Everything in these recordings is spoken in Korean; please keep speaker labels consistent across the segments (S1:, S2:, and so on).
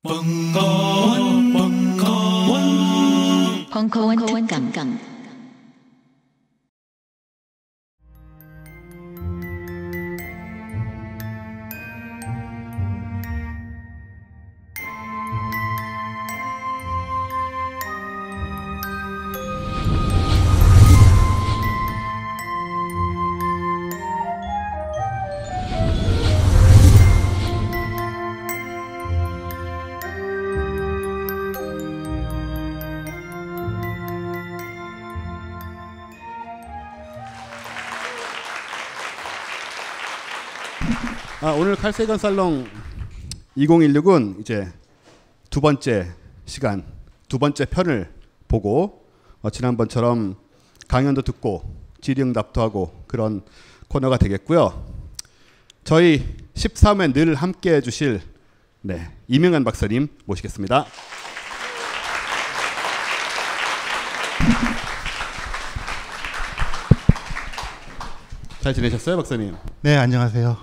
S1: 벙커원 특강.
S2: 오늘 칼세건 살롱 2016은 이제 두 번째 시간, 두 번째 편을 보고 지난번처럼 강연도 듣고 질의응답도 하고 그런 코너가 되겠고요. 저희 13회 늘 함께해 주실 이명환 박사님 모시겠습니다. 잘 지내셨어요, 박사님?
S3: 네, 안녕하세요.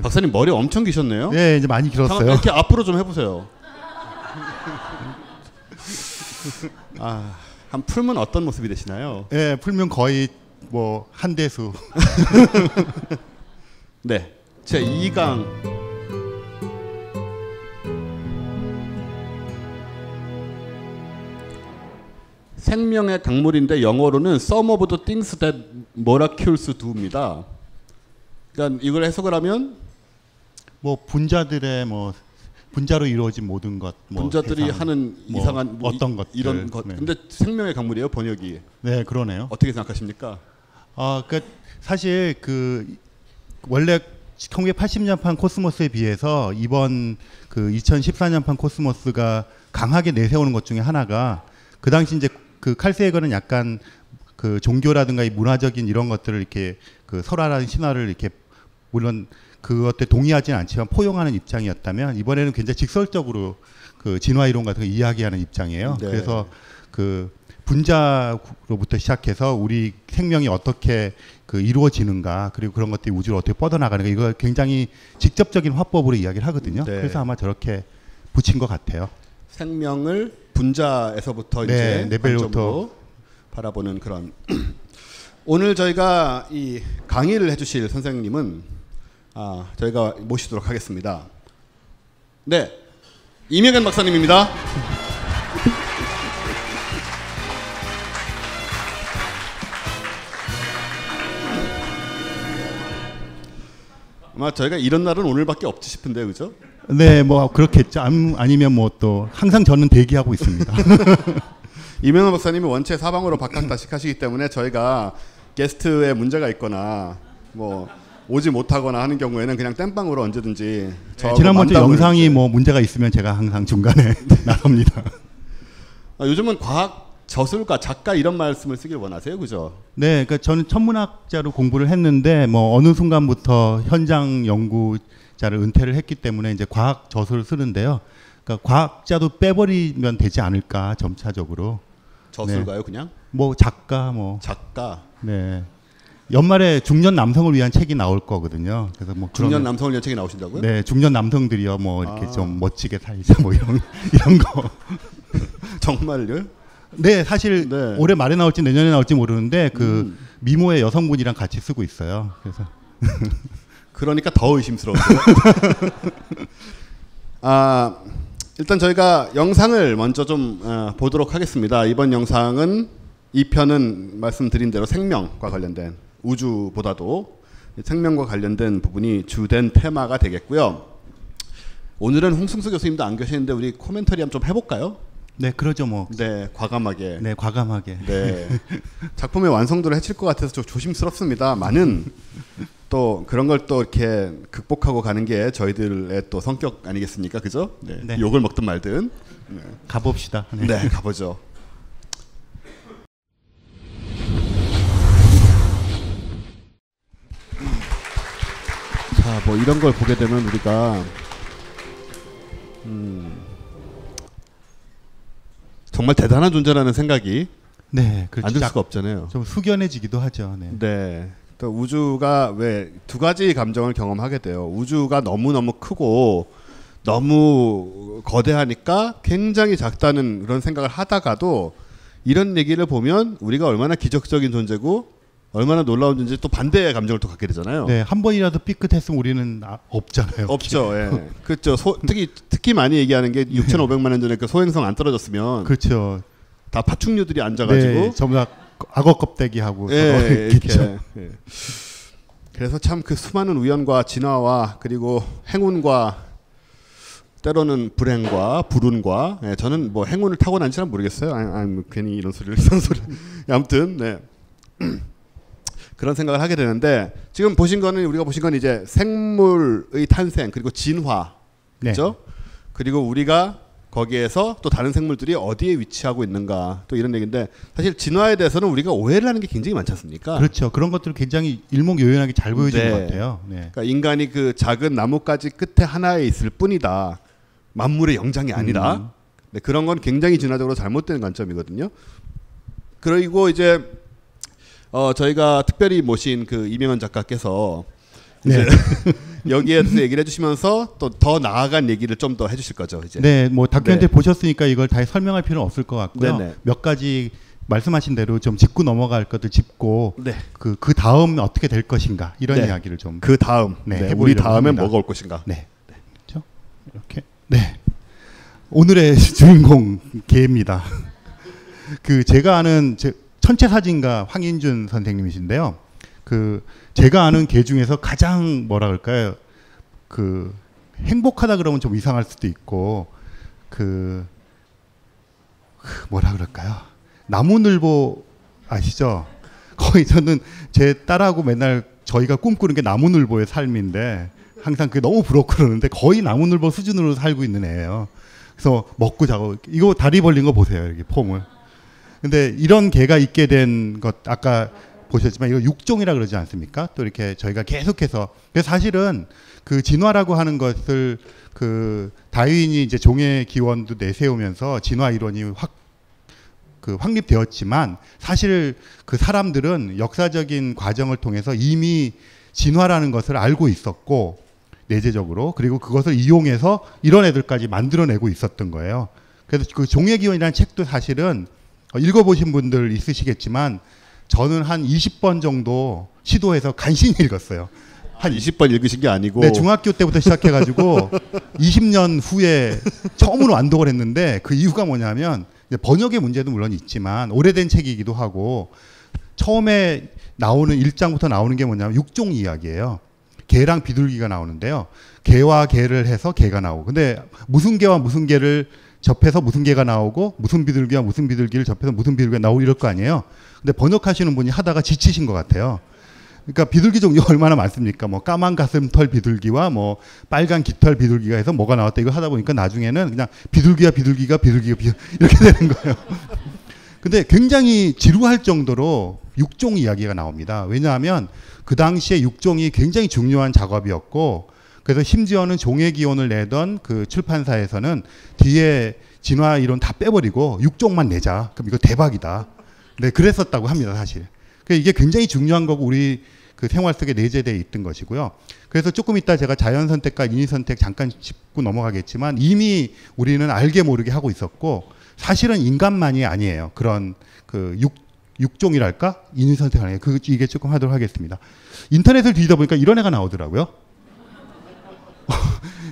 S2: 박사님 머리 엄청 기셨네요.
S3: 네, 이제 많이 길었어요.
S2: 이렇게 앞으로 좀 해보세요. 한 풀면 어떤 모습이 되시나요?
S3: 네, 풀면 거의 뭐 한대수.
S2: 네, 제 2강 생명의 강물인데 영어로는 Some of the things that molecules do입니다. 그러니까 이걸 해석을 하면
S3: 뭐 분자들의 뭐 분자로 이루어진 모든 것, 뭐
S2: 분자들이
S3: 세상,
S2: 하는
S3: 뭐
S2: 이상한
S3: 어떤 것들
S2: 이런 것.
S3: 네.
S2: 근데 생명의 강물이에요, 번역이.
S3: 네, 그러네요.
S2: 어떻게 생각하십니까?
S3: 그 사실 그 원래 1980년판 코스모스에 비해서 이번 그 2014년판 코스모스가 강하게 내세우는 것 중에 하나가 그 당시 이제 그 칼 세이건은 약간 그 종교라든가 이 문화적인 이런 것들을 이렇게 그 설화라는 신화를 이렇게 물론 그것에 동의하지는 않지만 포용하는 입장이었다면 이번에는 굉장히 직설적으로 그 진화 이론 같은 거 이야기하는 입장이에요.
S2: 네.
S3: 그래서 그 분자로부터 시작해서 우리 생명이 어떻게 그 이루어지는가 그리고 그런 것들이 우주로 어떻게 뻗어나가는가 이거 굉장히 직접적인 화법으로 이야기를 하거든요.
S2: 네.
S3: 그래서 아마 저렇게 붙인 것 같아요.
S2: 생명을 분자에서부터 이제
S3: 레벨부터
S2: 바라보는 그런. 오늘 저희가 이 강의를 해주실 선생님은 저희가 모시도록 하겠습니다. 네, 이명환 박사님입니다. 아마 저희가 이런 날은 오늘밖에 없지 싶은데, 그죠?
S3: 네, 뭐 그렇겠죠. 아니면 뭐 또 항상 저는 대기하고 있습니다.
S2: 이명환 박사님이 원체 사방으로 박학다식하시기 때문에 저희가 게스트에 문제가 있거나 뭐 오지 못하거나 하는 경우에는 그냥 땜빵으로 언제든지
S3: 지난번에 영상이 뭐 문제가 있으면 제가 항상 중간에 나섭니다.
S2: 요즘은 과학 저술가 작가 이런 말씀을 쓰길 원하세요, 그죠?
S3: 네, 그러니까 저는 천문학자로 공부를 했는데 뭐 어느 순간부터 현장 연구자를 은퇴를 했기 때문에 이제 과학 저술을 쓰는데요. 그러니까 과학자도 빼버리면 되지 않을까 점차적으로.
S2: 저술가요,
S3: 네.
S2: 그냥?
S3: 뭐 작가 뭐.
S2: 작가.
S3: 네. 연말에 중년 남성을 위한 책이 나올 거거든요. 그래서 뭐
S2: 중년 남성을 위한 책이 나오신다고요?
S3: 네, 중년 남성들이요, 뭐 이렇게 좀 멋지게 살자, 뭐 이런 거.
S2: 정말요?
S3: 네, 사실
S2: 네.
S3: 올해 말에 나올지 내년에 나올지 모르는데 그 미모의 여성분이랑 같이 쓰고 있어요. 그래서
S2: 그러니까 더 의심스러운데요. 일단 저희가 영상을 먼저 좀 보도록 하겠습니다. 이번 영상은 이 편은 말씀드린 대로 생명과 관련된 우주보다도 생명과 관련된 부분이 주된 테마가 되겠고요. 오늘은 홍승수 교수님도 안 계시는데 우리 코멘터리 한번 좀 해볼까요?
S3: 네, 그러죠 뭐.
S2: 네, 과감하게.
S3: 네, 과감하게.
S2: 네, 작품의 완성도를 해칠 것 같아서 좀 조심스럽습니다만은 또 그런 걸 또 이렇게 극복하고 가는 게 저희들의 또 성격 아니겠습니까, 그죠? 네.
S3: 네.
S2: 욕을 먹든 말든. 네.
S3: 가봅시다. 네.
S2: 네, 가보죠. 자, 뭐 이런 걸 보게 되면 우리가 정말 대단한 존재라는 생각이
S3: 네, 그렇죠.
S2: 안 들 수가 없잖아요.
S3: 좀 숙연해지기도 하죠. 네.
S2: 네. 또 우주가 왜 두 가지 감정을 경험하게 돼요. 우주가 너무너무 크고 너무 거대하니까 굉장히 작다는 그런 생각을 하다가도 이런 얘기를 보면 우리가 얼마나 기적적인 존재고 얼마나 놀라운 존재 또 반대의 감정을 또 갖게 되잖아요.
S3: 네, 한 번이라도 삐끗했으면 우리는 없잖아요.
S2: 없죠. 예. 그렇죠. 특히 많이 얘기하는 게 6,500만 년 전에 그 소행성 안 떨어졌으면
S3: 그렇죠.
S2: 다 파충류들이 앉아가지고
S3: 네, 전부 다 악어 껍데기 하고
S2: 예, 이렇게. 예. 그래서 참 그 수많은 우연과 진화와 그리고 행운과 때로는 불행과 불운과 저는 뭐 행운을 타고난지는 모르겠어요. 뭐 괜히 이런 소리를 이상 소리. 아무튼 네. 그런 생각을 하게 되는데 지금 보신 거는 우리가 보신 건 이제 생물의 탄생 그리고 진화 그렇죠? 네. 그리고 우리가 거기에서 또 다른 생물들이 어디에 위치하고 있는가 또 이런 얘기인데 사실 진화에 대해서는 우리가 오해를 하는 게 굉장히 많지 않습니까?
S3: 그렇죠. 그런 것들을 굉장히 일목요연하게 잘 보여주는
S2: 네.
S3: 것 같아요. 네.
S2: 그러니까 인간이 그 작은 나뭇가지 끝에 하나에 있을 뿐이다. 만물의 영장이 아니라 네, 그런 건 굉장히 진화적으로 잘못된 관점이거든요. 그리고 이제 저희가 특별히 모신 그 이명환 작가께서
S3: 네.
S2: 여기에 대해서 얘기를 해주시면서 또 더 나아간 얘기를 좀 더 해주실 거죠. 이제.
S3: 네, 뭐 다큐멘터리
S2: 네.
S3: 보셨으니까 이걸 다 설명할 필요는 없을 것 같고요.
S2: 네네.
S3: 몇 가지 말씀하신 대로 좀 짚고 넘어갈 것들 짚고
S2: 네.
S3: 그 다음 어떻게 될 것인가 이런
S2: 네.
S3: 이야기를 좀
S2: 그 다음
S3: 네,
S2: 네, 우리 다음엔
S3: 합니다.
S2: 뭐가 올 것인가.
S3: 네, 그렇죠. 이렇게 네 오늘의 주인공 개입니다. 그 제가 아는 천체 사진가 황인준 선생님이신데요. 그 제가 아는 개 중에서 가장 뭐라 그럴까요? 그 행복하다 그러면 좀 이상할 수도 있고 그 뭐라 그럴까요? 나무늘보 아시죠? 거의 저는 제 딸하고 맨날 저희가 꿈꾸는 게 나무늘보의 삶인데 항상 그게 너무 부럽고 그러는데 거의 나무늘보 수준으로 살고 있는 애예요. 그래서 먹고 자고 이거 다리 벌린 거 보세요. 이렇게 폼을. 근데 이런 개가 있게 된 것 아까 보셨지만 이거 육종이라 그러지 않습니까? 또 이렇게 저희가 계속해서 그래서 사실은 그 진화라고 하는 것을 그 다윈이 이제 종의 기원도 내세우면서 진화 이론이 확립되었지만 사실 그 사람들은 역사적인 과정을 통해서 이미 진화라는 것을 알고 있었고 내재적으로 그리고 그것을 이용해서 이런 애들까지 만들어내고 있었던 거예요. 그래서 그 종의 기원이라는 책도 사실은 읽어보신 분들 있으시겠지만 저는 한 20번 정도 시도해서 간신히 읽었어요.
S2: 한 20번 읽으신 게 아니고
S3: 네, 중학교 때부터 시작해가지고 20년 후에 처음으로 완독을 했는데 그 이유가 뭐냐면 번역의 문제도 물론 있지만 오래된 책이기도 하고 처음에 나오는 1장부터 나오는 게 뭐냐면 육종 이야기예요. 개랑 비둘기가 나오는데요. 개와 개를 해서 개가 나오고 근데 무슨 개와 무슨 개를 접해서 무슨 개가 나오고 무슨 비둘기와 무슨 비둘기를 접해서 무슨 비둘기가 나오고 이럴 거 아니에요. 근데 번역하시는 분이 하다가 지치신 것 같아요. 그러니까 비둘기 종류가 얼마나 많습니까? 뭐 까만 가슴털 비둘기와 뭐 빨간 깃털 비둘기가 해서 뭐가 나왔다 이거 하다 보니까 나중에는 그냥 비둘기가 이렇게 되는 거예요. 근데 굉장히 지루할 정도로 육종 이야기가 나옵니다. 왜냐하면 그 당시에 육종이 굉장히 중요한 작업이었고 그래서 심지어는 종의 기원을 내던 그 출판사에서는 뒤에 진화 이론 다 빼버리고 육종만 내자. 그럼 이거 대박이다. 네, 그랬었다고 합니다, 사실. 그러니까 이게 굉장히 중요한 거고 우리 그 생활 속에 내재되어 있던 것이고요. 그래서 조금 이따 제가 자연 선택과 인위 선택 잠깐 짚고 넘어가겠지만 이미 우리는 알게 모르게 하고 있었고 사실은 인간만이 아니에요. 그런 그 육종이랄까? 인위 선택 아니에요. 이게 조금 하도록 하겠습니다. 인터넷을 뒤지다 보니까 이런 애가 나오더라고요.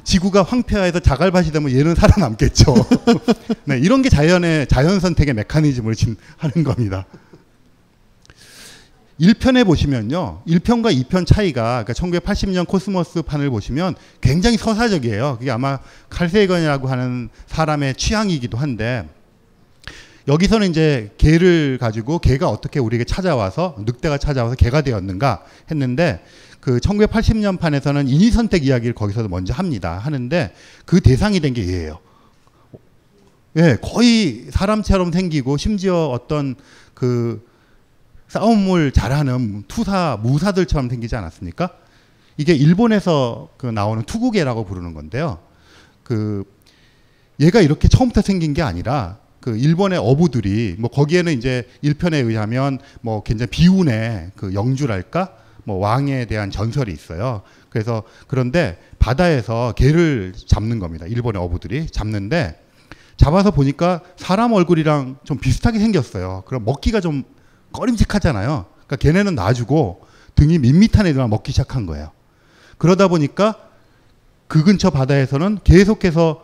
S3: 지구가 황폐화해서 자갈밭이 되면 얘는 살아남겠죠. 네, 이런 게 자연 선택의 메커니즘을 지금 하는 겁니다. 1편에 보시면요. 1편과 2편 차이가 그러니까 1980년 코스모스 판을 보시면 굉장히 서사적이에요. 그게 아마 칼 세이건이라고 하는 사람의 취향이기도 한데 여기서는 이제 개를 가지고 개가 어떻게 우리에게 찾아와서 늑대가 찾아와서 개가 되었는가 했는데 그 1980년 판에서는 인위 선택 이야기를 거기서도 먼저 하는데 그 대상이 된 게 얘예요. 예, 거의 사람처럼 생기고 심지어 어떤 그 싸움을 잘하는 무사들처럼 생기지 않았습니까? 이게 일본에서 그 나오는 투구개라고 부르는 건데요. 그 얘가 이렇게 처음부터 생긴 게 아니라 그 일본의 어부들이 뭐 거기에는 이제 1편에 의하면 뭐 굉장히 비운의 그 영주랄까 뭐 왕에 대한 전설이 있어요. 그래서 그런데 바다에서 개를 잡는 겁니다. 일본의 어부들이 잡는데 잡아서 보니까 사람 얼굴이랑 좀 비슷하게 생겼어요. 그럼 먹기가 좀 꺼림직하잖아요. 그러니까 걔네는 놔주고 등이 밋밋한 애들만 먹기 시작한 거예요. 그러다 보니까 그 근처 바다에서는 계속해서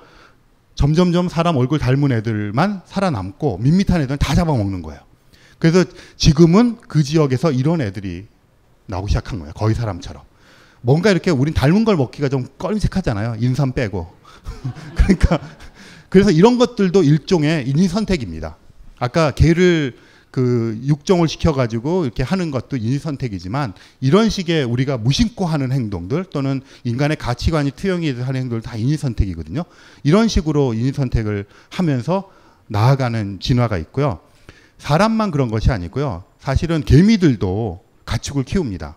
S3: 점점점 사람 얼굴 닮은 애들만 살아남고 밋밋한 애들은 다 잡아먹는 거예요. 그래서 지금은 그 지역에서 이런 애들이 나오기 시작한 거예요. 거의 사람처럼. 뭔가 이렇게 우린 닮은 걸 먹기가 좀 꺼림직하잖아요. 인삼 빼고. 그러니까 그래서 이런 것들도 일종의 인위선택입니다. 아까 개를 그 육종을 시켜가지고 이렇게 하는 것도 인위선택이지만 이런 식의 우리가 무심코 하는 행동들 또는 인간의 가치관이 투영이 하는 행동들 다 인위선택이거든요. 이런 식으로 인위선택을 하면서 나아가는 진화가 있고요. 사람만 그런 것이 아니고요. 사실은 개미들도 가축을 키웁니다.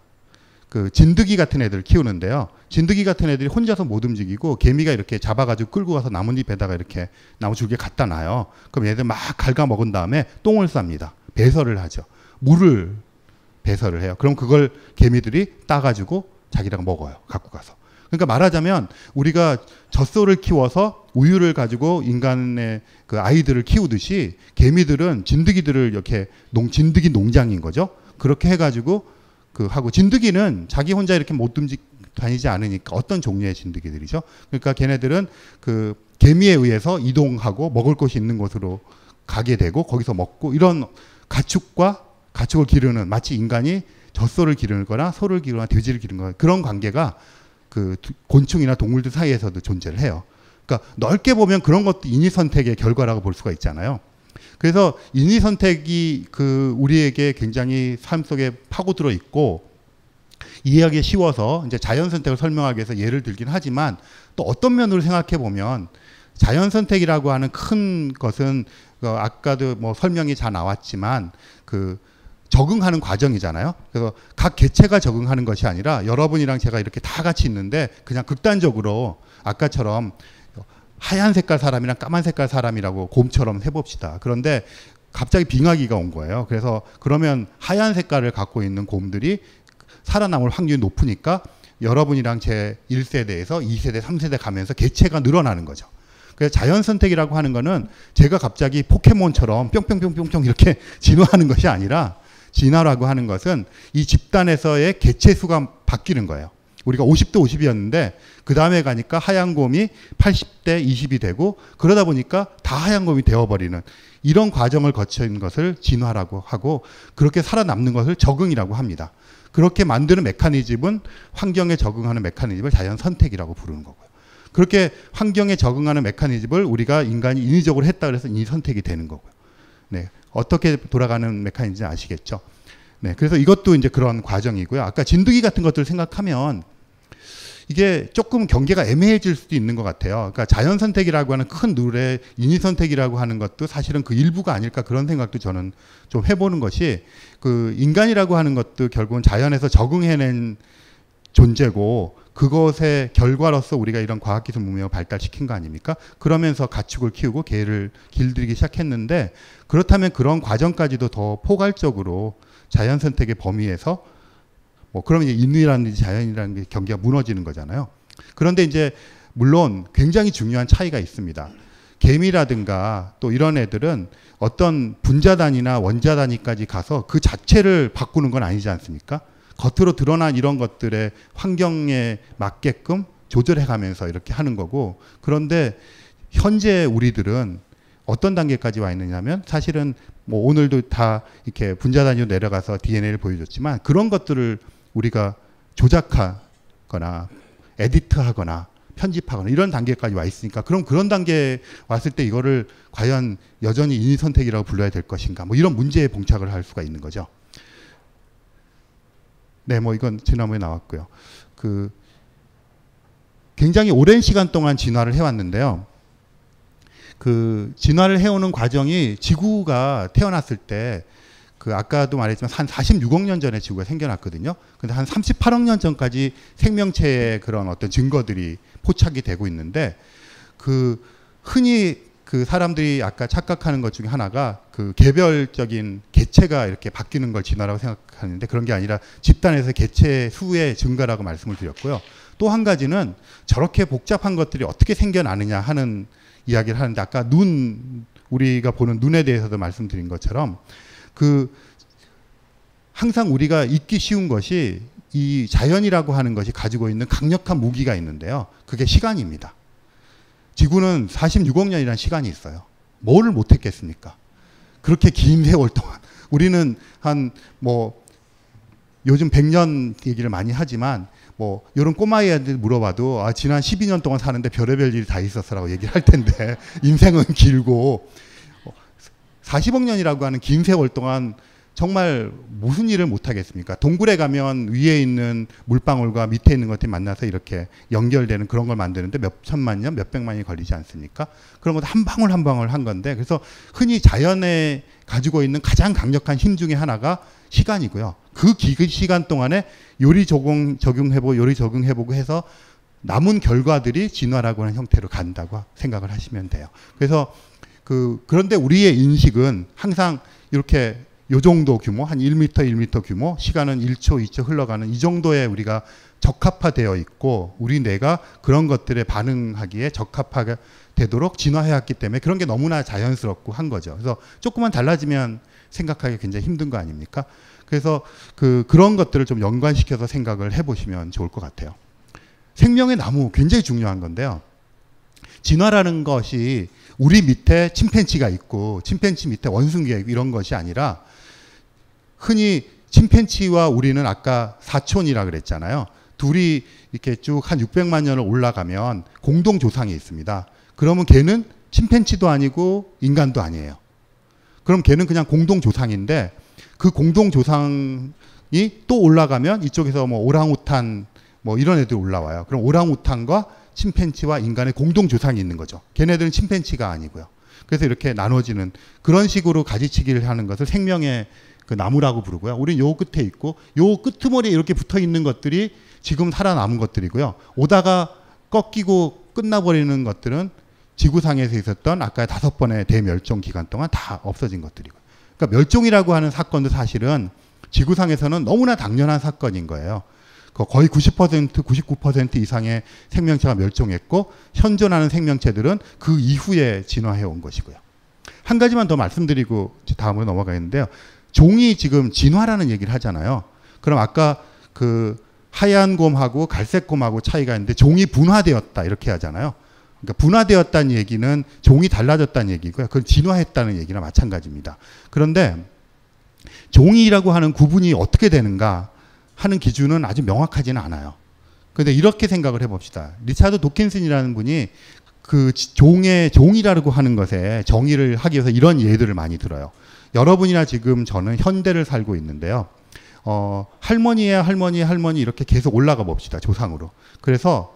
S3: 그 진드기 같은 애들 키우는데요. 진드기 같은 애들이 혼자서 못 움직이고 개미가 이렇게 잡아가지고 끌고 가서 나뭇잎에다가 이렇게 나무줄기에 갖다 놔요. 그럼 얘들 막 갉아 먹은 다음에 똥을 쌉니다. 배설을 하죠. 물을 배설을 해요. 그럼 그걸 개미들이 따가지고 자기랑 먹어요. 갖고 가서. 그러니까 말하자면 우리가 젖소를 키워서 우유를 가지고 인간의 그 아이들을 키우듯이 개미들은 진드기들을 이렇게 진드기 농장인 거죠. 그렇게 해가지고 그 하고 진드기는 자기 혼자 이렇게 못 다니지 않으니까 어떤 종류의 진드기들이죠. 그러니까 걔네들은 그 개미에 의해서 이동하고 먹을 곳이 있는 곳으로 가게 되고 거기서 먹고 이런 가축을 기르는 마치 인간이 젖소를 기르거나 소를 기르거나 돼지를 기르거나 그런 관계가 그 곤충이나 동물들 사이에서도 존재를 해요. 그러니까 넓게 보면 그런 것도 인위선택의 결과라고 볼 수가 있잖아요. 그래서 인위선택이 그 우리에게 굉장히 삶 속에 파고들어 있고 이해하기 쉬워서 이제 자연선택을 설명하기 위해서 예를 들긴 하지만 또 어떤 면으로 생각해 보면 자연선택이라고 하는 큰 것은 아까도 뭐 설명이 잘 나왔지만 그 적응하는 과정이잖아요. 그래서 각 개체가 적응하는 것이 아니라 여러분이랑 제가 이렇게 다 같이 있는데 그냥 극단적으로 아까처럼 하얀 색깔 사람이랑 까만 색깔 사람이라고 곰처럼 해봅시다. 그런데 갑자기 빙하기가 온 거예요. 그래서 그러면 하얀 색깔을 갖고 있는 곰들이 살아남을 확률이 높으니까 여러분이랑 제 1세대에서 2세대, 3세대 가면서 개체가 늘어나는 거죠. 그래서 자연선택이라고 하는 거는 제가 갑자기 포켓몬처럼 뿅뿅뿅뿅뿅 이렇게 진화하는 것이 아니라 진화라고 하는 것은 이 집단에서의 개체 수가 바뀌는 거예요. 우리가 50대 50이었는데 그 다음에 가니까 하얀 곰이 80대 20이 되고 그러다 보니까 다 하얀 곰이 되어버리는 이런 과정을 거친 것을 진화라고 하고 그렇게 살아남는 것을 적응이라고 합니다. 그렇게 만드는 메커니즘은 환경에 적응하는 메커니즘을 자연선택이라고 부르는 거고요. 그렇게 환경에 적응하는 메커니즘을 우리가 인간이 인위적으로 했다 그래서 인위선택이 되는 거고요. 네, 어떻게 돌아가는 메커니즘인지 아시겠죠? 네, 그래서 이것도 이제 그런 과정이고요. 아까 진드기 같은 것들을 생각하면 이게 조금 경계가 애매해질 수도 있는 것 같아요. 그러니까 자연선택이라고 하는 큰 룰에 인위선택이라고 하는 것도 사실은 그 일부가 아닐까 그런 생각도 저는 좀 해보는 것이 그 인간이라고 하는 것도 결국은 자연에서 적응해낸 존재고 그것의 결과로서 우리가 이런 과학기술 문명을 발달시킨 거 아닙니까? 그러면서 가축을 키우고 개를 길들이기 시작했는데 그렇다면 그런 과정까지도 더 포괄적으로 자연선택의 범위에서 뭐 그러면 이제 인위라는 자연이라는 게 경계가 무너지는 거잖아요. 그런데 이제 물론 굉장히 중요한 차이가 있습니다. 개미라든가 또 이런 애들은 어떤 분자 단위나 원자 단위까지 가서 그 자체를 바꾸는 건 아니지 않습니까? 겉으로 드러난 이런 것들의 환경에 맞게끔 조절해 가면서 이렇게 하는 거고 그런데 현재 우리들은 어떤 단계까지 와 있느냐면 사실은 뭐 오늘도 다 이렇게 분자 단위로 내려가서 DNA를 보여줬지만 그런 것들을 우리가 조작하거나 에디트하거나 편집하거나 이런 단계까지 와 있으니까 그럼 그런 단계에 왔을 때 이거를 과연 여전히 인위선택이라고 불러야 될 것인가 뭐 이런 문제에 봉착을 할 수가 있는 거죠. 네, 뭐 이건 지난번에 나왔고요. 그 굉장히 오랜 시간 동안 진화를 해왔는데요. 그 진화를 해오는 과정이 지구가 태어났을 때 그 아까도 말했지만 한 46억 년 전에 지구가 생겨났거든요. 근데 한 38억 년 전까지 생명체의 그런 어떤 증거들이 포착이 되고 있는데 그 흔히 그 사람들이 아까 착각하는 것 중에 하나가 그 개별적인 개체가 이렇게 바뀌는 걸 진화라고 생각하는데 그런 게 아니라 집단에서 개체 수의 증가라고 말씀을 드렸고요. 또 한 가지는 저렇게 복잡한 것들이 어떻게 생겨나느냐 하는 이야기를 하는데, 아까 우리가 보는 눈에 대해서도 말씀드린 것처럼 항상 우리가 잊기 쉬운 것이 이 자연이라고 하는 것이 가지고 있는 강력한 무기가 있는데요. 그게 시간입니다. 지구는 46억 년이라는 시간이 있어요. 뭐를 못했겠습니까? 그렇게 긴 세월 동안. 우리는 요즘 100년 얘기를 많이 하지만 이런 꼬마애들 물어봐도 지난 12년 동안 사는데 별의별 일이 다 있었어라고 얘기를 할 텐데 인생은 길고 40억 년이라고 하는 긴 세월 동안 정말 무슨 일을 못 하겠습니까? 동굴에 가면 위에 있는 물방울과 밑에 있는 것들이 만나서 이렇게 연결되는 그런 걸 만드는데 몇 천만 년, 몇 백만 년이 걸리지 않습니까? 그런 것도 한 방울 한 방울 한 건데, 그래서 흔히 자연에 가지고 있는 가장 강력한 힘 중에 하나가 시간이고요. 그 시간 동안에 요리 적용해보고 해서 남은 결과들이 진화라고 하는 형태로 간다고 생각을 하시면 돼요. 그래서 그런데 우리의 인식은 항상 이렇게 요 정도 규모, 한 1m 규모, 시간은 1초, 2초 흘러가는 이 정도에 우리가 적합화되어 있고, 우리 뇌가 그런 것들에 반응하기에 적합하게 되도록 진화해왔기 때문에 그런 게 너무나 자연스럽고 한 거죠. 그래서 조금만 달라지면 생각하기 굉장히 힘든 거 아닙니까? 그래서 그런 것들을 좀 연관시켜서 생각을 해보시면 좋을 것 같아요. 생명의 나무 굉장히 중요한 건데요. 진화라는 것이 우리 밑에 침팬지가 있고 침팬지 밑에 원숭이가 있고 이런 것이 아니라, 흔히 침팬지와 우리는 아까 사촌이라 그랬잖아요. 둘이 이렇게 쭉 한 600만 년을 올라가면 공동 조상이 있습니다. 그러면 걔는 침팬지도 아니고 인간도 아니에요. 그럼 걔는 그냥 공동 조상인데, 그 공동 조상이 또 올라가면 이쪽에서 오랑우탄 이런 애들이 올라와요. 그럼 오랑우탄과 침팬지와 인간의 공동 조상이 있는 거죠. 걔네들은 침팬지가 아니고요. 그래서 이렇게 나눠지는 그런 식으로 가지치기를 하는 것을 생명의 나무라고 부르고요. 우리는 요 끝에 있고, 요 끄트머리에 이렇게 붙어 있는 것들이 지금 살아남은 것들이고요. 오다가 꺾이고 끝나버리는 것들은 지구상에서 있었던 아까 5번의 대멸종 기간 동안 다 없어진 것들이고. 그러니까 멸종이라고 하는 사건도 사실은 지구상에서는 너무나 당연한 사건인 거예요. 거의 90%, 99% 이상의 생명체가 멸종했고, 현존하는 생명체들은 그 이후에 진화해 온 것이고요. 한 가지만 더 말씀드리고 다음으로 넘어가겠는데요. 종이 지금 진화라는 얘기를 하잖아요. 그럼 아까 하얀 곰하고 갈색 곰하고 차이가 있는데, 종이 분화되었다 이렇게 하잖아요. 그러니까 분화되었다는 얘기는 종이 달라졌다는 얘기고요. 그건 진화했다는 얘기나 마찬가지입니다. 그런데 종이라고 하는 구분이 어떻게 되는가 하는 기준은 아주 명확하지는 않아요. 그런데 이렇게 생각을 해봅시다. 리차드 도킨슨이라는 분이 종이라고 하는 것에 정의를 하기 위해서 이런 예들을 많이 들어요. 여러분이나 지금 저는 현대를 살고 있는데요. 할머니의 할머니 이렇게 계속 올라가 봅시다. 조상으로. 그래서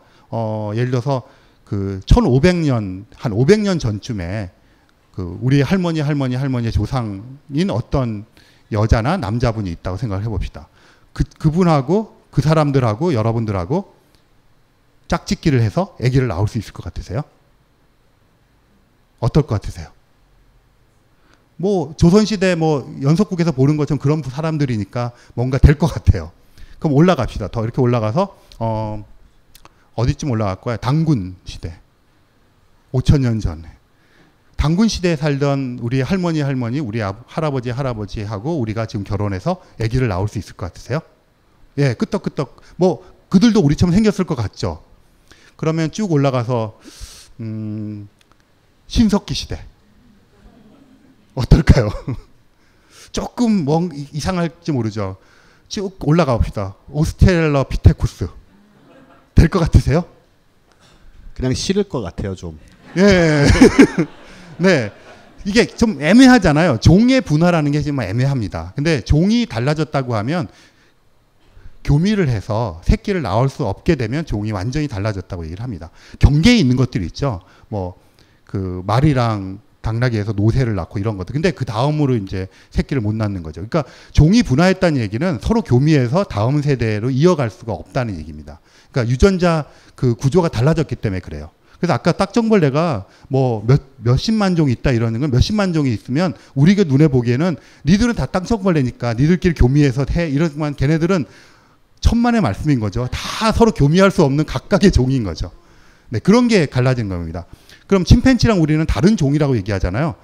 S3: 예를 들어서 1500년, 한 500년 전쯤에 우리 할머니의 조상인 어떤 여자나 남자분이 있다고 생각을 해봅시다. 그분하고 그 사람들하고 여러분들하고 짝짓기를 해서 아기를 낳을 수 있을 것 같으세요? 어떨 것 같으세요? 조선시대 연속국에서 보는 것처럼 그런 사람들이니까 뭔가 될 것 같아요. 그럼 올라갑시다. 더 이렇게 올라가서 어디쯤 올라갈 거야? 당군 시대. 5000년 전에. 당군 시대에 살던 우리 할머니, 우리 할아버지하고 우리가 지금 결혼해서 아기를 낳을 수 있을 것 같으세요? 예, 끄떡끄떡. 그들도 우리처럼 생겼을 것 같죠? 그러면 쭉 올라가서, 신석기 시대. 어떨까요? 조금 이상할지 모르죠. 쭉 올라가 봅시다. 오스트랄로피테쿠스. 될 것 같으세요?
S2: 그냥 싫을 것 같아요, 좀.
S3: 예. 네. 이게 좀 애매하잖아요. 종의 분화라는 게 정말 애매합니다. 근데 종이 달라졌다고 하면 교미를 해서 새끼를 낳을 수 없게 되면 종이 완전히 달라졌다고 얘기를 합니다. 경계에 있는 것들이 있죠. 말이랑 당나귀에서 노새를 낳고 이런 것들. 근데 그 다음으로 이제 새끼를 못 낳는 거죠. 그러니까 종이 분화했다는 얘기는 서로 교미해서 다음 세대로 이어갈 수가 없다는 얘기입니다. 그러니까 유전자 구조가 달라졌기 때문에 그래요. 그래서 아까 딱정벌레가 몇십만 종이 있다 이러는 건, 몇십만 종이 있으면 우리가 눈에 보기에는 니들은 다 딱정벌레니까 니들끼리 교미해서 해 이러지만, 걔네들은 천만의 말씀인 거죠. 다 서로 교미할 수 없는 각각의 종인 거죠. 네, 그런 게 갈라진 겁니다. 그럼 침팬지랑 우리는 다른 종이라고 얘기하잖아요.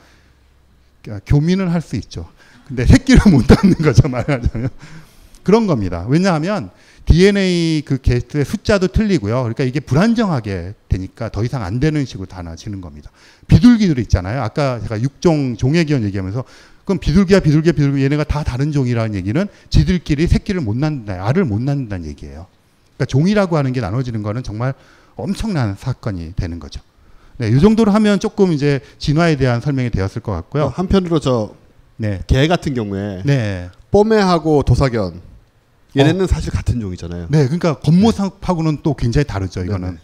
S3: 그러니까 교미는 할 수 있죠. 근데 새끼를 못 낳는 거죠, 말하자면. 그런 겁니다. 왜냐하면 DNA 그 개수의 숫자도 틀리고요. 그러니까 이게 불안정하게 되니까 더 이상 안 되는 식으로 나눠지는 겁니다. 비둘기들 있잖아요. 아까 제가 6종 종의 기원 얘기하면서 그럼 비둘기 얘네가 다 다른 종이라는 얘기는 지들끼리 새끼를 못 낳는다, 알을 못 낳는다는 얘기예요. 그러니까 종이라고 하는 게 나눠지는 거는 정말 엄청난 사건이 되는 거죠. 네, 이 정도로 하면 조금 이제 진화에 대한 설명이 되었을 것 같고요.
S2: 한편으로 개 같은 경우에 뽀매하고 도사견 얘네는 사실 같은 종이잖아요.
S3: 네, 그러니까 겉모습하고는 또 굉장히 다르죠. 이거는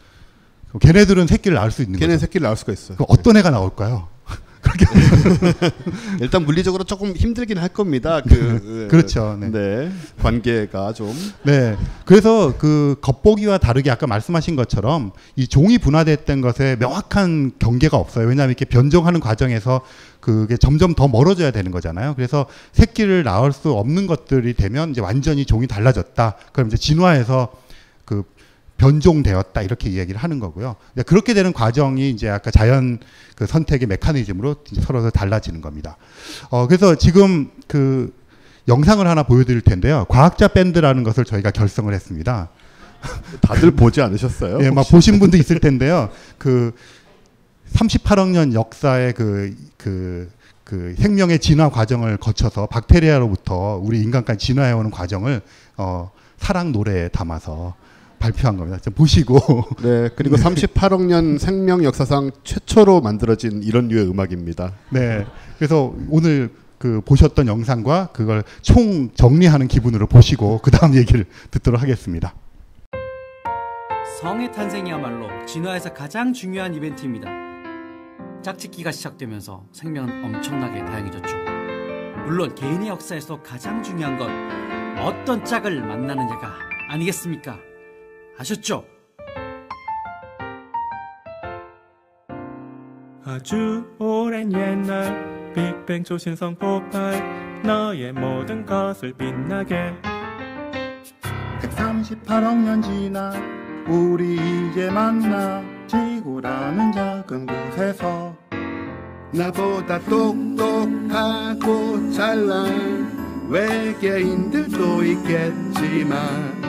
S3: 걔네들은 새끼를 낳을 수 있는 거죠.
S2: 걔네는 새끼를 낳을 수가 있어요.
S3: 어떤 애가 나올까요?
S2: 일단 물리적으로 조금 힘들긴 할 겁니다.
S3: 그렇죠.
S2: 네, 관계가 좀.
S3: 네, 그래서 그 겉보기와 다르게 아까 말씀하신 것처럼 이 종이 분화됐던 것에 명확한 경계가 없어요. 왜냐하면 이렇게 변종하는 과정에서 그게 점점 더 멀어져야 되는 거잖아요. 그래서 새끼를 낳을 수 없는 것들이 되면 이제 완전히 종이 달라졌다. 그럼 이제 진화해서 그 변종되었다 이렇게 이야기를 하는 거고요. 그렇게 되는 과정이 이제 아까 자연 그 선택의 메커니즘으로 이제 서로 달라지는 겁니다. 그래서 지금 그 영상을 하나 보여드릴 텐데요. 과학자 밴드라는 것을 저희가 결성을 했습니다.
S2: 다들 보지 않으셨어요?
S3: 예, 막 보신 분도 있을 텐데요. 그 38억 년 역사의 그 생명의 진화 과정을 거쳐서 박테리아로부터 우리 인간까지 진화해오는 과정을 사랑 노래에 담아서 발표한 겁니다. 좀 보시고.
S2: 네, 그리고 38억 년 생명 역사상 최초로 만들어진 이런 류의 음악입니다.
S3: 네, 그래서 오늘 그 보셨던 영상과 그걸 총 정리하는 기분으로 보시고 그 다음 얘기를 듣도록 하겠습니다.
S4: 성의 탄생이야말로 진화에서 가장 중요한 이벤트입니다. 짝짓기가 시작되면서 생명은 엄청나게 다양해졌죠. 물론 개인의 역사에서 가장 중요한 건 어떤 짝을 만나느냐가 아니겠습니까? 아셨죠?
S5: 아주 오랜 옛날 빅뱅 초신성 폭발 너의 모든 것을 빛나게
S6: 138억 년 지나 우리 이제 만나 지구라는 작은 곳에서 나보다 똑똑하고 잘난 외계인들도 있겠지만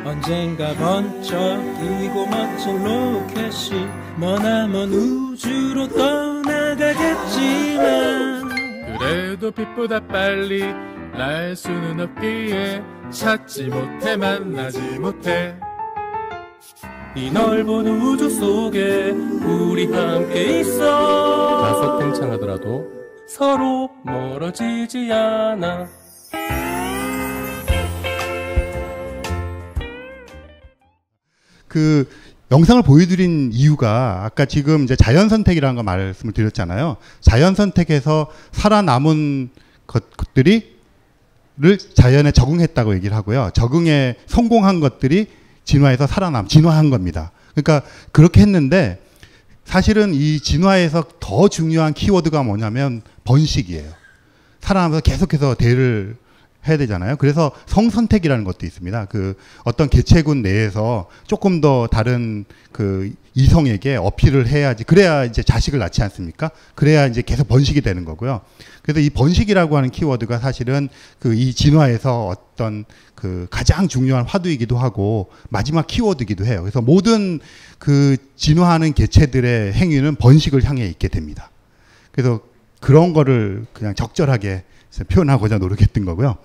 S5: 언젠가 번쩍이고 멋진 로켓이 머나먼 우주로 떠나가겠지만 그래도 빛보다 빨리 날 수는 없기에 찾지 못해 만나지 못해 이 넓은 우주 속에 우리 함께 있어 다소 팽창하더라도 서로 멀어지지 않아.
S3: 그 영상을 보여드린 이유가 아까 지금 이제 자연 선택이라는 거 말씀을 드렸잖아요. 자연 선택에서 살아남은 것들이 자연에 적응했다고 얘기를 하고요. 적응에 성공한 것들이 진화해서 진화한 겁니다. 그러니까 그렇게 했는데 사실은 이 진화에서 더 중요한 키워드가 뭐냐면 번식이에요. 살아남아서 계속해서 대를 해야 되잖아요. 그래서 성선택이라는 것도 있습니다. 그 어떤 개체군 내에서 조금 더 다른 그 이성에게 어필을 해야지, 그래야 이제 자식을 낳지 않습니까? 그래야 이제 계속 번식이 되는 거고요. 그래서 이 번식이라고 하는 키워드가 사실은 그 이 진화에서 어떤 그 가장 중요한 화두이기도 하고 마지막 키워드이기도 해요. 그래서 모든 그 진화하는 개체들의 행위는 번식을 향해 있게 됩니다. 그래서 그런 거를 그냥 적절하게 표현하고자 노력했던 거고요.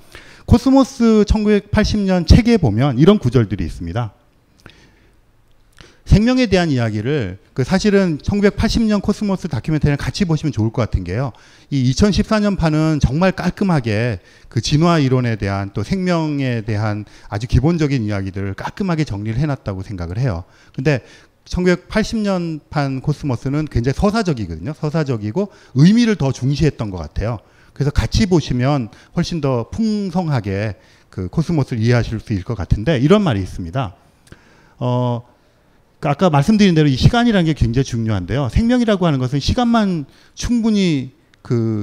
S3: 코스모스 1980년 책에 보면 이런 구절들이 있습니다. 생명에 대한 이야기를 사실은 1980년 코스모스 다큐멘터리를 같이 보시면 좋을 것 같은 게요. 이 2014년 판은 정말 깔끔하게 그 진화 이론에 대한 또 생명에 대한 아주 기본적인 이야기들을 깔끔하게 정리를 해놨다고 생각을 해요. 근데 1980년 판 코스모스는 굉장히 서사적이거든요. 서사적이고 의미를 더 중시했던 것 같아요. 그래서 같이 보시면 훨씬 더 풍성하게 그 코스모스를 이해하실 수 있을 것 같은데 이런 말이 있습니다. 아까 말씀드린 대로 이 시간이라는 게 굉장히 중요한데요. 생명이라고 하는 것은 시간만 충분히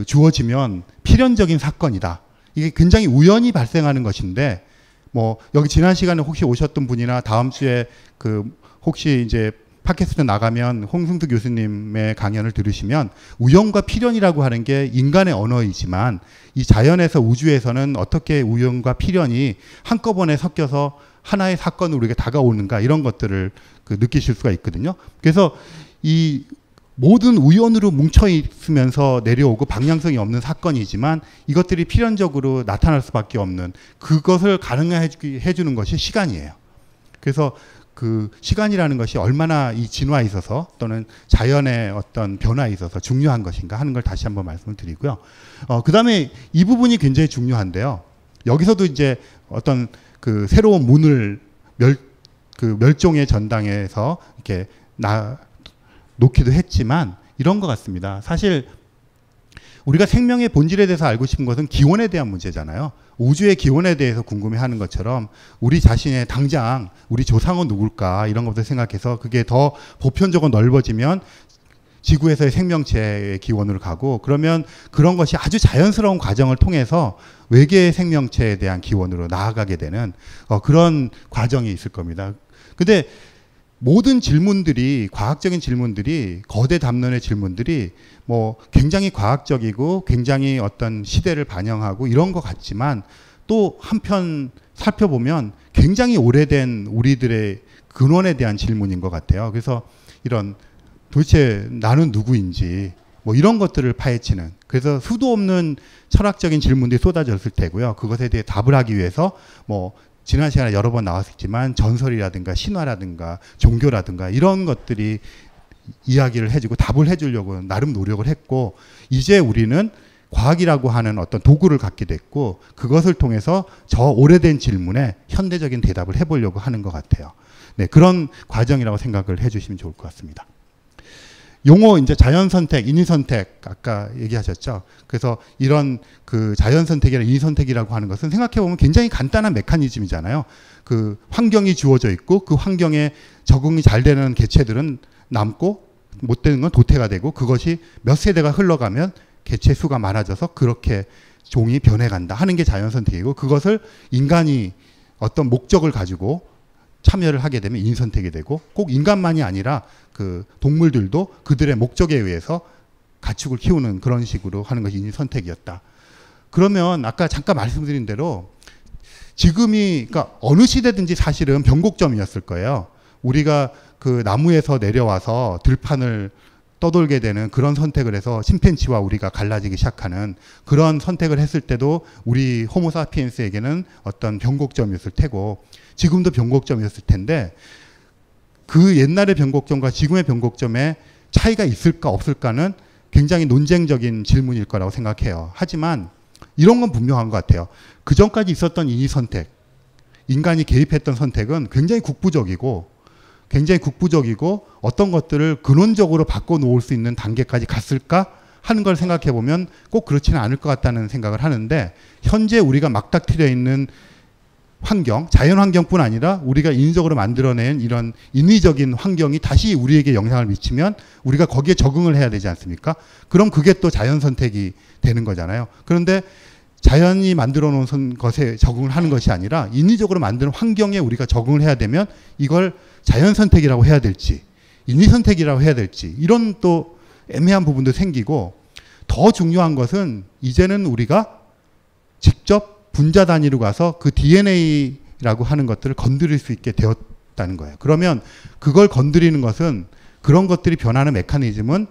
S3: 주어지면 필연적인 사건이다. 이게 굉장히 우연히 발생하는 것인데 뭐 여기 지난 시간에 혹시 오셨던 분이나 다음 주에 그 혹시 이제 팟캐스트 나가면 홍승수 교수님의 강연을 들으시면 우연과 필연이라고 하는 게 인간의 언어이지만 이 자연에서 우주에서는 어떻게 우연과 필연이 한꺼번에 섞여서 하나의 사건으로 우리가 다가오는가 이런 것들을 그 느끼실 수가 있거든요. 그래서 이 모든 우연으로 뭉쳐 있으면서 내려오고 방향성이 없는 사건이지만 이것들이 필연적으로 나타날 수밖에 없는 그것을 가능해 주는 것이 시간이에요. 그래서 그 시간이라는 것이 얼마나 이 진화에 있어서 또는 자연의 어떤 변화에 있어서 중요한 것인가 하는 걸 다시 한번 말씀을 드리고요. 그 다음에 이 부분이 굉장히 중요한데요. 여기서도 이제 어떤 그 새로운 문을 멸종의 전당에서 이렇게 놓기도 했지만 이런 것 같습니다. 사실 우리가 생명의 본질에 대해서 알고 싶은 것은 기원에 대한 문제잖아요. 우주의 기원에 대해서 궁금해하는 것처럼 우리 자신의 당장 우리 조상은 누굴까 이런 것들 생각해서 그게 더 보편적으로 넓어지면 지구에서의 생명체의 기원으로 가고 그러면 그런 것이 아주 자연스러운 과정을 통해서 외계의 생명체에 대한 기원으로 나아가게 되는 그런 과정이 있을 겁니다. 근데 모든 질문들이 과학적인 질문들이 거대 담론의 질문들이 뭐 굉장히 과학적이고 굉장히 어떤 시대를 반영하고 이런 것 같지만 또 한편 살펴보면 굉장히 오래된 우리들의 근원에 대한 질문인 것 같아요. 그래서 이런 도대체 나는 누구인지 뭐 이런 것들을 파헤치는 그래서 수도 없는 철학적인 질문들이 쏟아졌을 테고요. 그것에 대해 답을 하기 위해서 뭐 지난 시간에 여러 번 나왔었지만 전설이라든가 신화라든가 종교라든가 이런 것들이 이야기를 해주고 답을 해주려고 나름 노력을 했고 이제 우리는 과학이라고 하는 어떤 도구를 갖게 됐고 그것을 통해서 저 오래된 질문에 현대적인 대답을 해보려고 하는 것 같아요. 네, 그런 과정이라고 생각을 해주시면 좋을 것 같습니다. 용어 이제 자연 선택, 인위 선택 아까 얘기하셨죠. 그래서 이런 그 자연 선택이나 인위 선택이라고 하는 것은 생각해 보면 굉장히 간단한 메커니즘이잖아요. 그 환경이 주어져 있고 그 환경에 적응이 잘 되는 개체들은 남고 못 되는 건 도태가 되고 그것이 몇 세대가 흘러가면 개체 수가 많아져서 그렇게 종이 변해간다 하는 게 자연 선택이고 그것을 인간이 어떤 목적을 가지고 참여를 하게 되면 인위 선택이 되고 꼭 인간만이 아니라 그 동물들도 그들의 목적에 의해서 가축을 키우는 그런 식으로 하는 것이 인위 선택이었다. 그러면 아까 잠깐 말씀드린 대로 지금이 그러니까 어느 시대든지 사실은 변곡점이었을 거예요. 우리가 그 나무에서 내려와서 들판을 떠돌게 되는 그런 선택을 해서 침팬지와 우리가 갈라지기 시작하는 그런 선택을 했을 때도 우리 호모사피엔스에게는 어떤 변곡점이었을 테고 지금도 변곡점이었을 텐데 그 옛날의 변곡점과 지금의 변곡점에 차이가 있을까 없을까는 굉장히 논쟁적인 질문일 거라고 생각해요. 하지만 이런 건 분명한 것 같아요. 그 전까지 있었던 인위 선택, 인간이 개입했던 선택은 굉장히 국부적이고 어떤 것들을 근원적으로 바꿔놓을 수 있는 단계까지 갔을까 하는 걸 생각해 보면 꼭 그렇지는 않을 것 같다는 생각을 하는데 현재 우리가 막닥뜨려 있는 환경, 자연 환경뿐 아니라 우리가 인위적으로 만들어낸 이런 인위적인 환경이 다시 우리에게 영향을 미치면 우리가 거기에 적응을 해야 되지 않습니까? 그럼 그게 또 자연 선택이 되는 거잖아요. 그런데 자연이 만들어 놓은 것에 적응을 하는 것이 아니라 인위적으로 만드는 환경에 우리가 적응을 해야 되면 이걸 자연 선택이라고 해야 될지 인위 선택이라고 해야 될지 이런 또 애매한 부분도 생기고 더 중요한 것은 이제는 우리가 직접 분자 단위로 가서 그 DNA라고 하는 것들을 건드릴 수 있게 되었다는 거예요. 그러면 그걸 건드리는 것은 그런 것들이 변하는 메커니즘은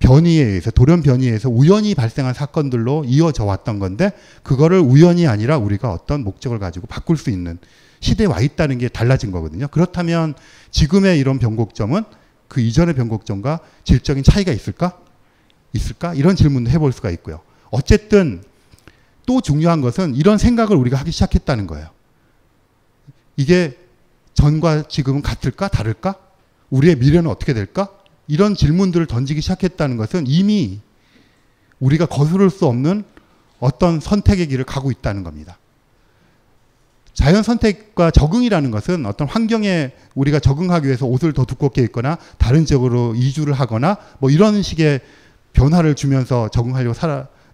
S3: 변이에 의해서 돌연 변이에 의해서 우연히 발생한 사건들로 이어져 왔던 건데 그거를 우연이 아니라 우리가 어떤 목적을 가지고 바꿀 수 있는 시대에 와 있다는 게 달라진 거거든요. 그렇다면 지금의 이런 변곡점은 그 이전의 변곡점과 질적인 차이가 있을까? 이런 질문도 해볼 수가 있고요. 어쨌든 또 중요한 것은 이런 생각을 우리가 하기 시작했다는 거예요. 이게 전과 지금은 같을까? 다를까? 우리의 미래는 어떻게 될까? 이런 질문들을 던지기 시작했다는 것은 이미 우리가 거스를 수 없는 어떤 선택의 길을 가고 있다는 겁니다. 자연 선택과 적응이라는 것은 어떤 환경에 우리가 적응하기 위해서 옷을 더 두껍게 입거나 다른 지역으로 이주를 하거나 뭐 이런 식의 변화를 주면서 적응하려고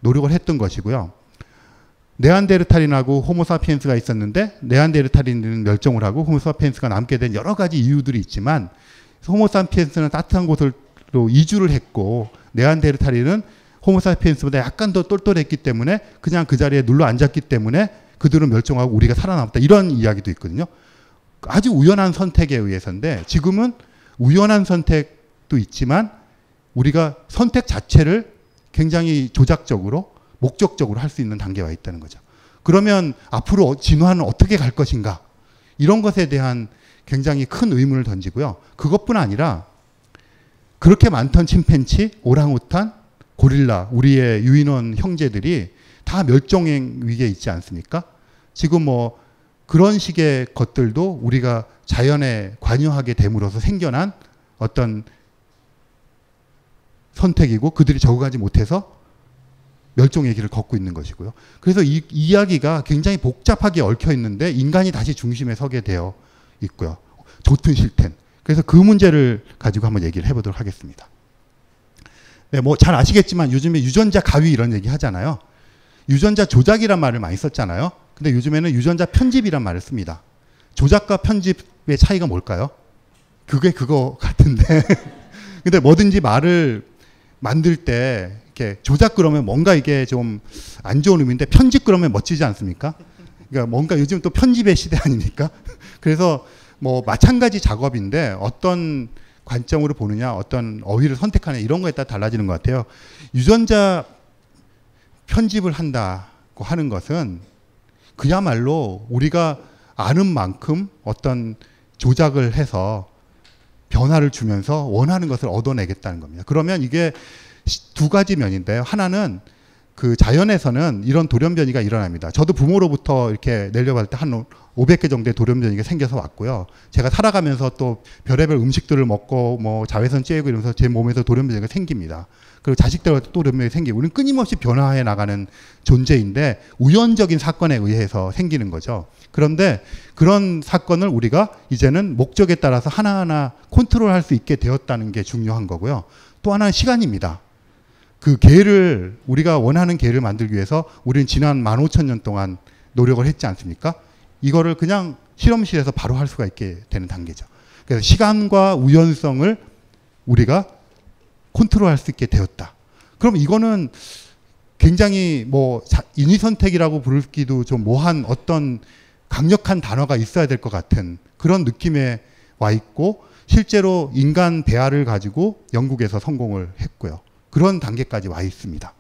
S3: 노력을 했던 것이고요. 네안데르탈인하고 호모사피엔스가 있었는데 네안데르탈인은 멸종을 하고 호모사피엔스가 남게 된 여러 가지 이유들이 있지만 호모사피엔스는 따뜻한 곳으로 이주를 했고 네안데르탈인은 호모사피엔스보다 약간 더 똘똘했기 때문에 그냥 그 자리에 눌러 앉았기 때문에 그들은 멸종하고 우리가 살아남았다. 이런 이야기도 있거든요. 아주 우연한 선택에 의해서인데 지금은 우연한 선택도 있지만 우리가 선택 자체를 굉장히 조작적으로 목적적으로 할 수 있는 단계에 와 있다는 거죠. 그러면 앞으로 진화는 어떻게 갈 것인가? 이런 것에 대한 굉장히 큰 의문을 던지고요. 그것뿐 아니라 그렇게 많던 침팬치, 오랑우탄, 고릴라, 우리의 유인원 형제들이 다 멸종의 위기에 있지 않습니까? 지금 뭐 그런 식의 것들도 우리가 자연에 관여하게 됨으로써 생겨난 어떤 선택이고 그들이 적응하지 못해서 멸종의 길을 걷고 있는 것이고요. 그래서 이 이야기가 굉장히 복잡하게 얽혀 있는데 인간이 다시 중심에 서게 되어 있고요. 좋든 싫든. 그래서 그 문제를 가지고 한번 얘기를 해보도록 하겠습니다. 네, 뭐 잘 아시겠지만 요즘에 유전자 가위 이런 얘기 하잖아요. 유전자 조작이란 말을 많이 썼잖아요. 근데 요즘에는 유전자 편집이란 말을 씁니다. 조작과 편집의 차이가 뭘까요? 그게 그거 같은데. 근데 뭐든지 말을 만들 때 이렇게 조작 그러면 뭔가 이게 좀 안 좋은 의미인데 편집 그러면 멋지지 않습니까? 그러니까 뭔가 요즘 또 편집의 시대 아닙니까? 그래서 뭐 마찬가지 작업인데 어떤 관점으로 보느냐, 어떤 어휘를 선택하느냐 이런 거에 따라 달라지는 것 같아요. 유전자 편집을 한다고 하는 것은 그야말로 우리가 아는 만큼 어떤 조작을 해서 변화를 주면서 원하는 것을 얻어내겠다는 겁니다. 그러면 이게 두 가지 면인데요. 하나는 그 자연에서는 이런 돌연변이가 일어납니다. 저도 부모로부터 이렇게 내려받을 때 한 500개 정도의 돌연변이가 생겨서 왔고요. 제가 살아가면서 또 별의별 음식들을 먹고 뭐 자외선 쬐고 이러면서 제 몸에서 돌연변이가 생깁니다. 그리고 자식들한테 또 돌연변이 생기고 우리는 끊임없이 변화해 나가는 존재인데 우연적인 사건에 의해서 생기는 거죠. 그런데 그런 사건을 우리가 이제는 목적에 따라서 하나하나 컨트롤할 수 있게 되었다는 게 중요한 거고요. 또 하나는 시간입니다. 그 개를 우리가 원하는 개를 만들기 위해서 우리는 지난 15,000년 동안 노력을 했지 않습니까? 이거를 그냥 실험실에서 바로 할 수가 있게 되는 단계죠. 그래서 시간과 우연성을 우리가 컨트롤할 수 있게 되었다. 그럼 이거는 굉장히 뭐 인위선택이라고 부르기도 좀 모한 어떤 강력한 단어가 있어야 될 것 같은 그런 느낌에 와 있고 실제로 인간 배아를 가지고 영국에서 성공을 했고요. 그런 단계까지 와 있습니다.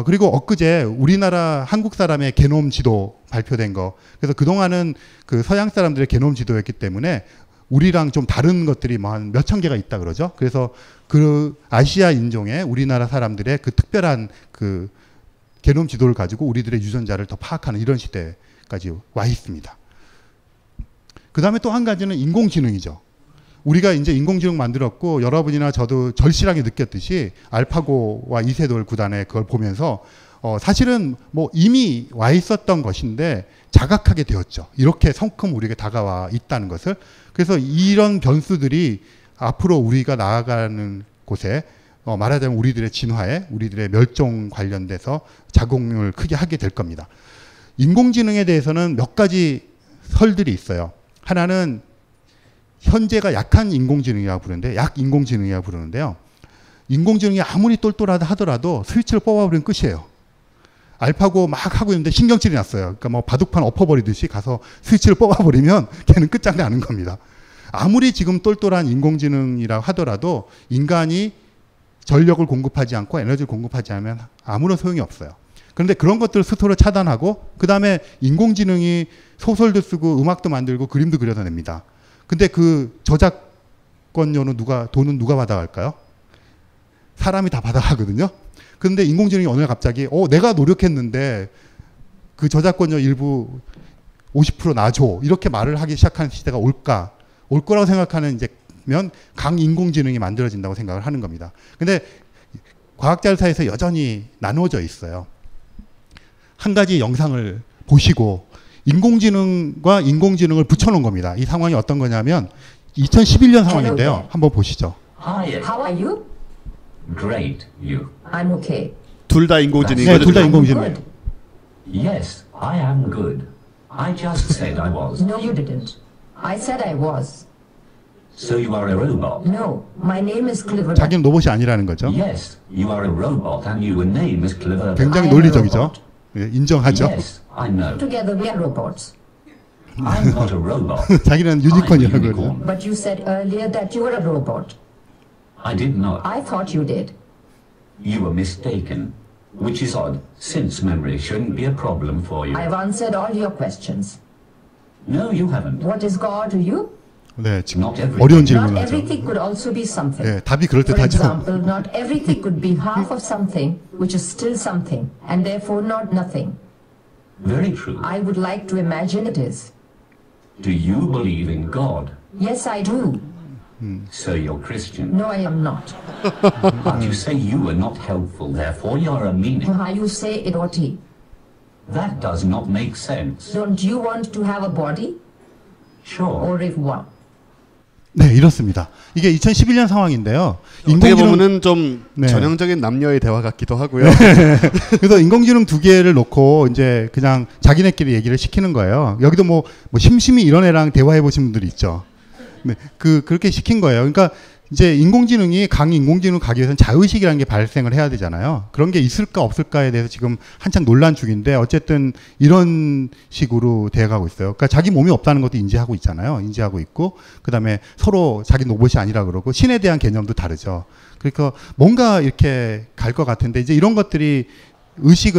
S3: 그리고 엊그제 우리나라 한국 사람의 게놈 지도 발표된 거. 그래서 그동안은 그 서양 사람들의 게놈 지도였기 때문에 우리랑 좀 다른 것들이 뭐 한 몇천 개가 있다 그러죠. 그래서 그 아시아 인종의 우리나라 사람들의 그 특별한 그 게놈 지도를 가지고 우리들의 유전자를 더 파악하는 이런 시대까지 와 있습니다. 그 다음에 또 한 가지는 인공지능이죠. 우리가 이제 인공지능 만들었고 여러분이나 저도 절실하게 느꼈듯이 알파고와 이세돌 구단의 그걸 보면서 사실은 뭐 이미 와 있었던 것인데 자각하게 되었죠. 이렇게 성큼 우리에게 다가와 있다는 것을. 그래서 이런 변수들이 앞으로 우리가 나아가는 곳에 말하자면 우리들의 진화에 우리들의 멸종 관련돼서 작용을 크게 하게 될 겁니다. 인공지능에 대해서는 몇 가지 설들이 있어요. 하나는 현재가 약한 인공지능이라고 부르는데 약인공지능이라고 부르는데요. 인공지능이 아무리 똘똘하다 하더라도 스위치를 뽑아버리면 끝이에요. 알파고 막 하고 있는데 신경질이 났어요. 그러니까 뭐 바둑판 엎어버리듯이 가서 스위치를 뽑아버리면 걔는 끝장나는 겁니다. 아무리 지금 똘똘한 인공지능이라고 하더라도 인간이 전력을 공급하지 않고 에너지를 공급하지 않으면 아무런 소용이 없어요. 그런데 그런 것들을 스스로 차단하고 그 다음에 인공지능이 소설도 쓰고 음악도 만들고 그림도 그려서 냅니다. 근데 그 저작권료는 돈은 누가 받아갈까요? 사람이 다 받아가거든요. 그런데 인공지능이 어느 날 갑자기 내가 노력했는데 그 저작권료 일부 50% 놔줘 이렇게 말을 하기 시작하는 시대가 올 거라고 생각하는 이제면 강인공지능이 만들어진다고 생각을 하는 겁니다. 근데 과학자들 사이에서 여전히 나누어져 있어요. 한 가지 영상을 보시고 인공지능과 인공지능을 붙여놓은 겁니다. 이 상황이 어떤 거냐면 2011년 상황인데요. 한번 보시죠.
S7: Hi, how are you? Great, you. I'm okay.
S2: 둘 다 인공지능이거든요.
S3: 네, 둘 다 인공지능이에요.
S7: Yes, I am good. I just said I was.
S8: No, you didn't. I said I was.
S7: So you are a robot?
S8: No, my name is Cliver.
S3: 자기는 로봇이 아니라는 거죠.
S7: Yes, you are a robot and your name is Cliver.
S3: 굉장히 논리적이죠. 예, 인정하죠.
S7: Yes, I know.
S8: Together we are robots.
S7: I'm not a robot.
S3: 자기는 유니콘이라고 그러죠.
S8: But you said earlier that you were a robot.
S7: I did not.
S8: I thought you did.
S7: You were mistaken. Which is odd, since memory shouldn't be a problem for you.
S8: I've answered all your questions.
S7: No, you haven't.
S8: What is God to you?
S3: 네, 지금
S7: Not everything.
S3: 어려운
S8: Not
S3: 질문을 하죠.
S8: everything could also be something.
S3: 네, 답이
S8: For
S3: 그럴듯하죠.
S8: example, not everything could be half of something, which is still something, and therefore not nothing.
S7: Very true.
S8: I would like to imagine it is.
S7: Do you believe in God?
S8: Yes, I do.
S7: So you're Christian.
S8: No, I am not.
S7: But you say you were not helpful, therefore you're a meaning.
S8: How you say it ought he.
S7: That does not make sense.
S8: Don't you want to have a body?
S7: Sure.
S8: Or if what?
S3: 네, 이렇습니다. 이게 2011년 상황인데요.
S2: 어떻게 보면은 좀
S3: 네.
S2: 전형적인 남녀의 대화 같기도 하고요.
S3: 그래서 인공지능 두 개를 놓고 이제 그냥 자기네끼리 얘기를 시키는 거예요. 여기도 뭐 심심히 이런 애랑 대화해 보신 분들이 있죠. 네, 그렇게 시킨 거예요. 그러니까 이제 인공지능이 인공지능 가기 위해서는 자의식이라는 게 발생을 해야 되잖아요. 그런 게 있을까 없을까에 대해서 지금 한창 논란 중인데 어쨌든 이런 식으로 돼가고 있어요. 그러니까 자기 몸이 없다는 것도 인지하고 있잖아요. 인지하고 있고 그다음에 서로 자기 로봇이 아니라 그러고 신에 대한 개념도 다르죠. 그러니까 뭔가 이렇게 갈 것 같은데 이제 이런 것들이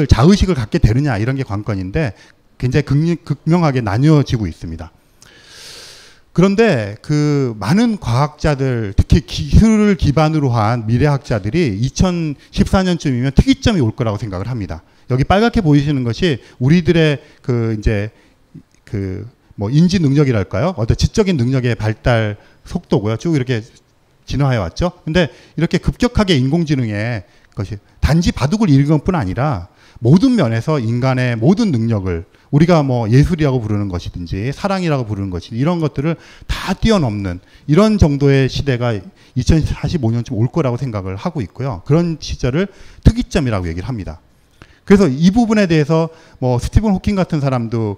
S3: 자의식을 갖게 되느냐 이런 게 관건인데 굉장히 극명하게 나뉘어지고 있습니다. 그런데 그 많은 과학자들, 특히 기술을 기반으로 한 미래학자들이 2014년쯤이면 특이점이 올 거라고 생각을 합니다. 여기 빨갛게 보이시는 것이 우리들의 인지 능력이랄까요? 어떤 지적인 능력의 발달 속도고요. 쭉 이렇게 진화해 왔죠. 근데 이렇게 급격하게 인공지능의 것이 단지 바둑을 읽은 것뿐 아니라 모든 면에서 인간의 모든 능력을 우리가 뭐 예술이라고 부르는 것이든지 사랑이라고 부르는 것이든지 이런 것들을 다 뛰어넘는 이런 정도의 시대가 2045년쯤 올 거라고 생각을 하고 있고요. 그런 시절을 특이점이라고 얘기를 합니다. 그래서 이 부분에 대해서 뭐 스티븐 호킹 같은 사람도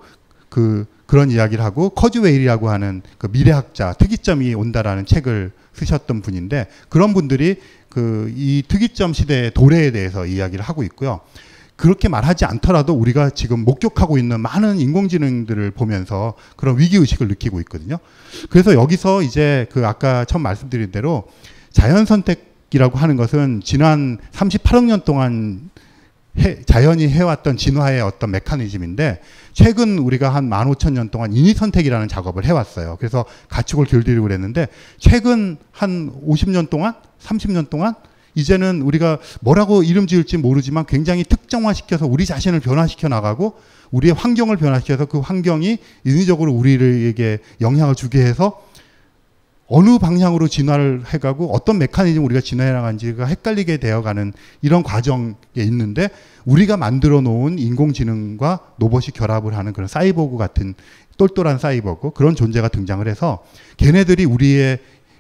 S3: 그런 이야기를 하고 커즈웨일이라고 하는 그 미래학자 특이점이 온다라는 책을 쓰셨던 분인데 그런 분들이 이 특이점 시대의 도래에 대해서 이야기를 하고 있고요. 그렇게 말하지 않더라도 우리가 지금 목격하고 있는 많은 인공지능들을 보면서 그런 위기의식을 느끼고 있거든요. 그래서 여기서 이제 아까 처음 말씀드린 대로 자연선택이라고 하는 것은 지난 38억 년 동안 자연이 해왔던 진화의 어떤 메커니즘인데 최근 우리가 한 15,000년 동안 인위선택이라는 작업을 해왔어요. 그래서 가축을 길들이고 그랬는데 최근 한 50년 동안 30년 동안 이제는 우리가 뭐라고 이름 지을지 모르지만 굉장히 특정화시켜서 우리 자신을 변화시켜 나가고 우리의 환경을 변화시켜서 그 환경이 인위적으로 우리에게 영향을 주게 해서 어느 방향으로 진화를 해가고 어떤 메커니즘 우리가 진화해 나간지가 헷갈리게 되어가는 이런 과정에 있는데 우리가 만들어 놓은 인공지능과 로봇이 결합을 하는 그런 사이보그 같은 똘똘한 사이보그 그런 존재가 등장을 해서 걔네들이 우리의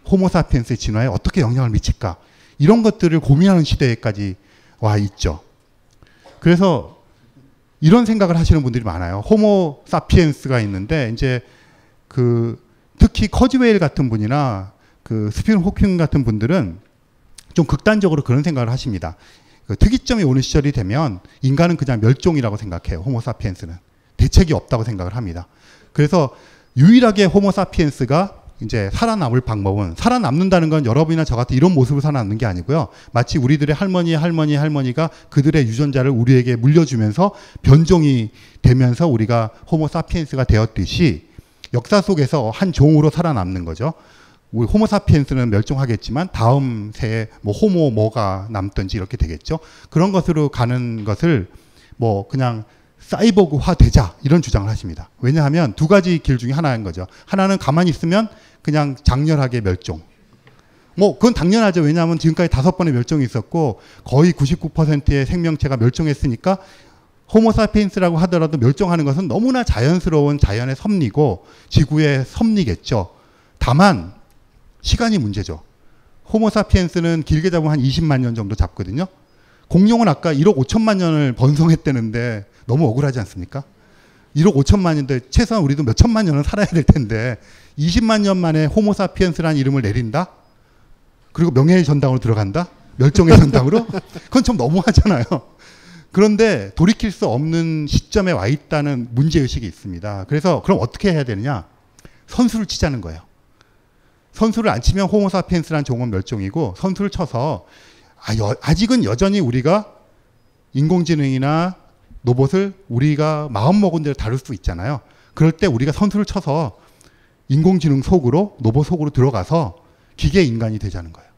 S3: 호모사피엔스의 진화에 어떻게 영향을 미칠까 이런 것들을 고민하는 시대까지 와 있죠. 그래서 이런 생각을 하시는 분들이 많아요. 호모 사피엔스가 있는데 이제 특히 커즈웨일 같은 분이나 스티븐 호킹 같은 분들은 좀 극단적으로 그런 생각을 하십니다. 특이점이 오는 시절이 되면 인간은 그냥 멸종이라고 생각해요. 호모 사피엔스는 대책이 없다고 생각을 합니다. 그래서 유일하게 호모 사피엔스가 이제 살아남을 방법은 살아남는다는 건 여러분이나 저 같은 이런 모습으로 살아남는 게 아니고요. 마치 우리들의 할머니가 그들의 유전자를 우리에게 물려주면서 변종이 되면서 우리가 호모 사피엔스가 되었듯이 역사 속에서 한 종으로 살아남는 거죠. 우리 호모 사피엔스는 멸종하겠지만 다음 세에 뭐 호모 뭐가 남든지 이렇게 되겠죠. 그런 것으로 가는 것을 뭐 그냥 사이보그화 되자 이런 주장을 하십니다. 왜냐하면 두 가지 길 중에 하나인 거죠. 하나는 가만히 있으면 그냥 장렬하게 멸종. 뭐 그건 당연하죠. 왜냐하면 지금까지 5번의 멸종이 있었고 거의 99%의 생명체가 멸종했으니까 호모사피엔스라고 하더라도 멸종하는 것은 너무나 자연스러운 자연의 섭리고 지구의 섭리겠죠. 다만 시간이 문제죠. 호모사피엔스는 길게 잡으면 한 20만 년 정도 잡거든요. 공룡은 아까 1억 5천만 년을 번성했다는데 너무 억울하지 않습니까? 1억 5천만인데 최소한 우리도 몇 천만 년은 살아야 될 텐데 20만 년 만에 호모사피엔스라는 이름을 내린다? 그리고 명예의 전당으로 들어간다? 멸종의 전당으로? 그건 좀 너무하잖아요. 그런데 돌이킬 수 없는 시점에 와 있다는 문제의식이 있습니다. 그래서 그럼 어떻게 해야 되느냐? 선수를 치자는 거예요. 선수를 안 치면 호모사피엔스라는 종은 멸종이고 선수를 쳐서 아직은 여전히 우리가 인공지능이나 로봇을 우리가 마음먹은 대로 다룰 수 있잖아요. 그럴 때 우리가 선수를 쳐서 인공지능 속으로 로봇 속으로 들어가서 기계 인간이 되자는 거예요.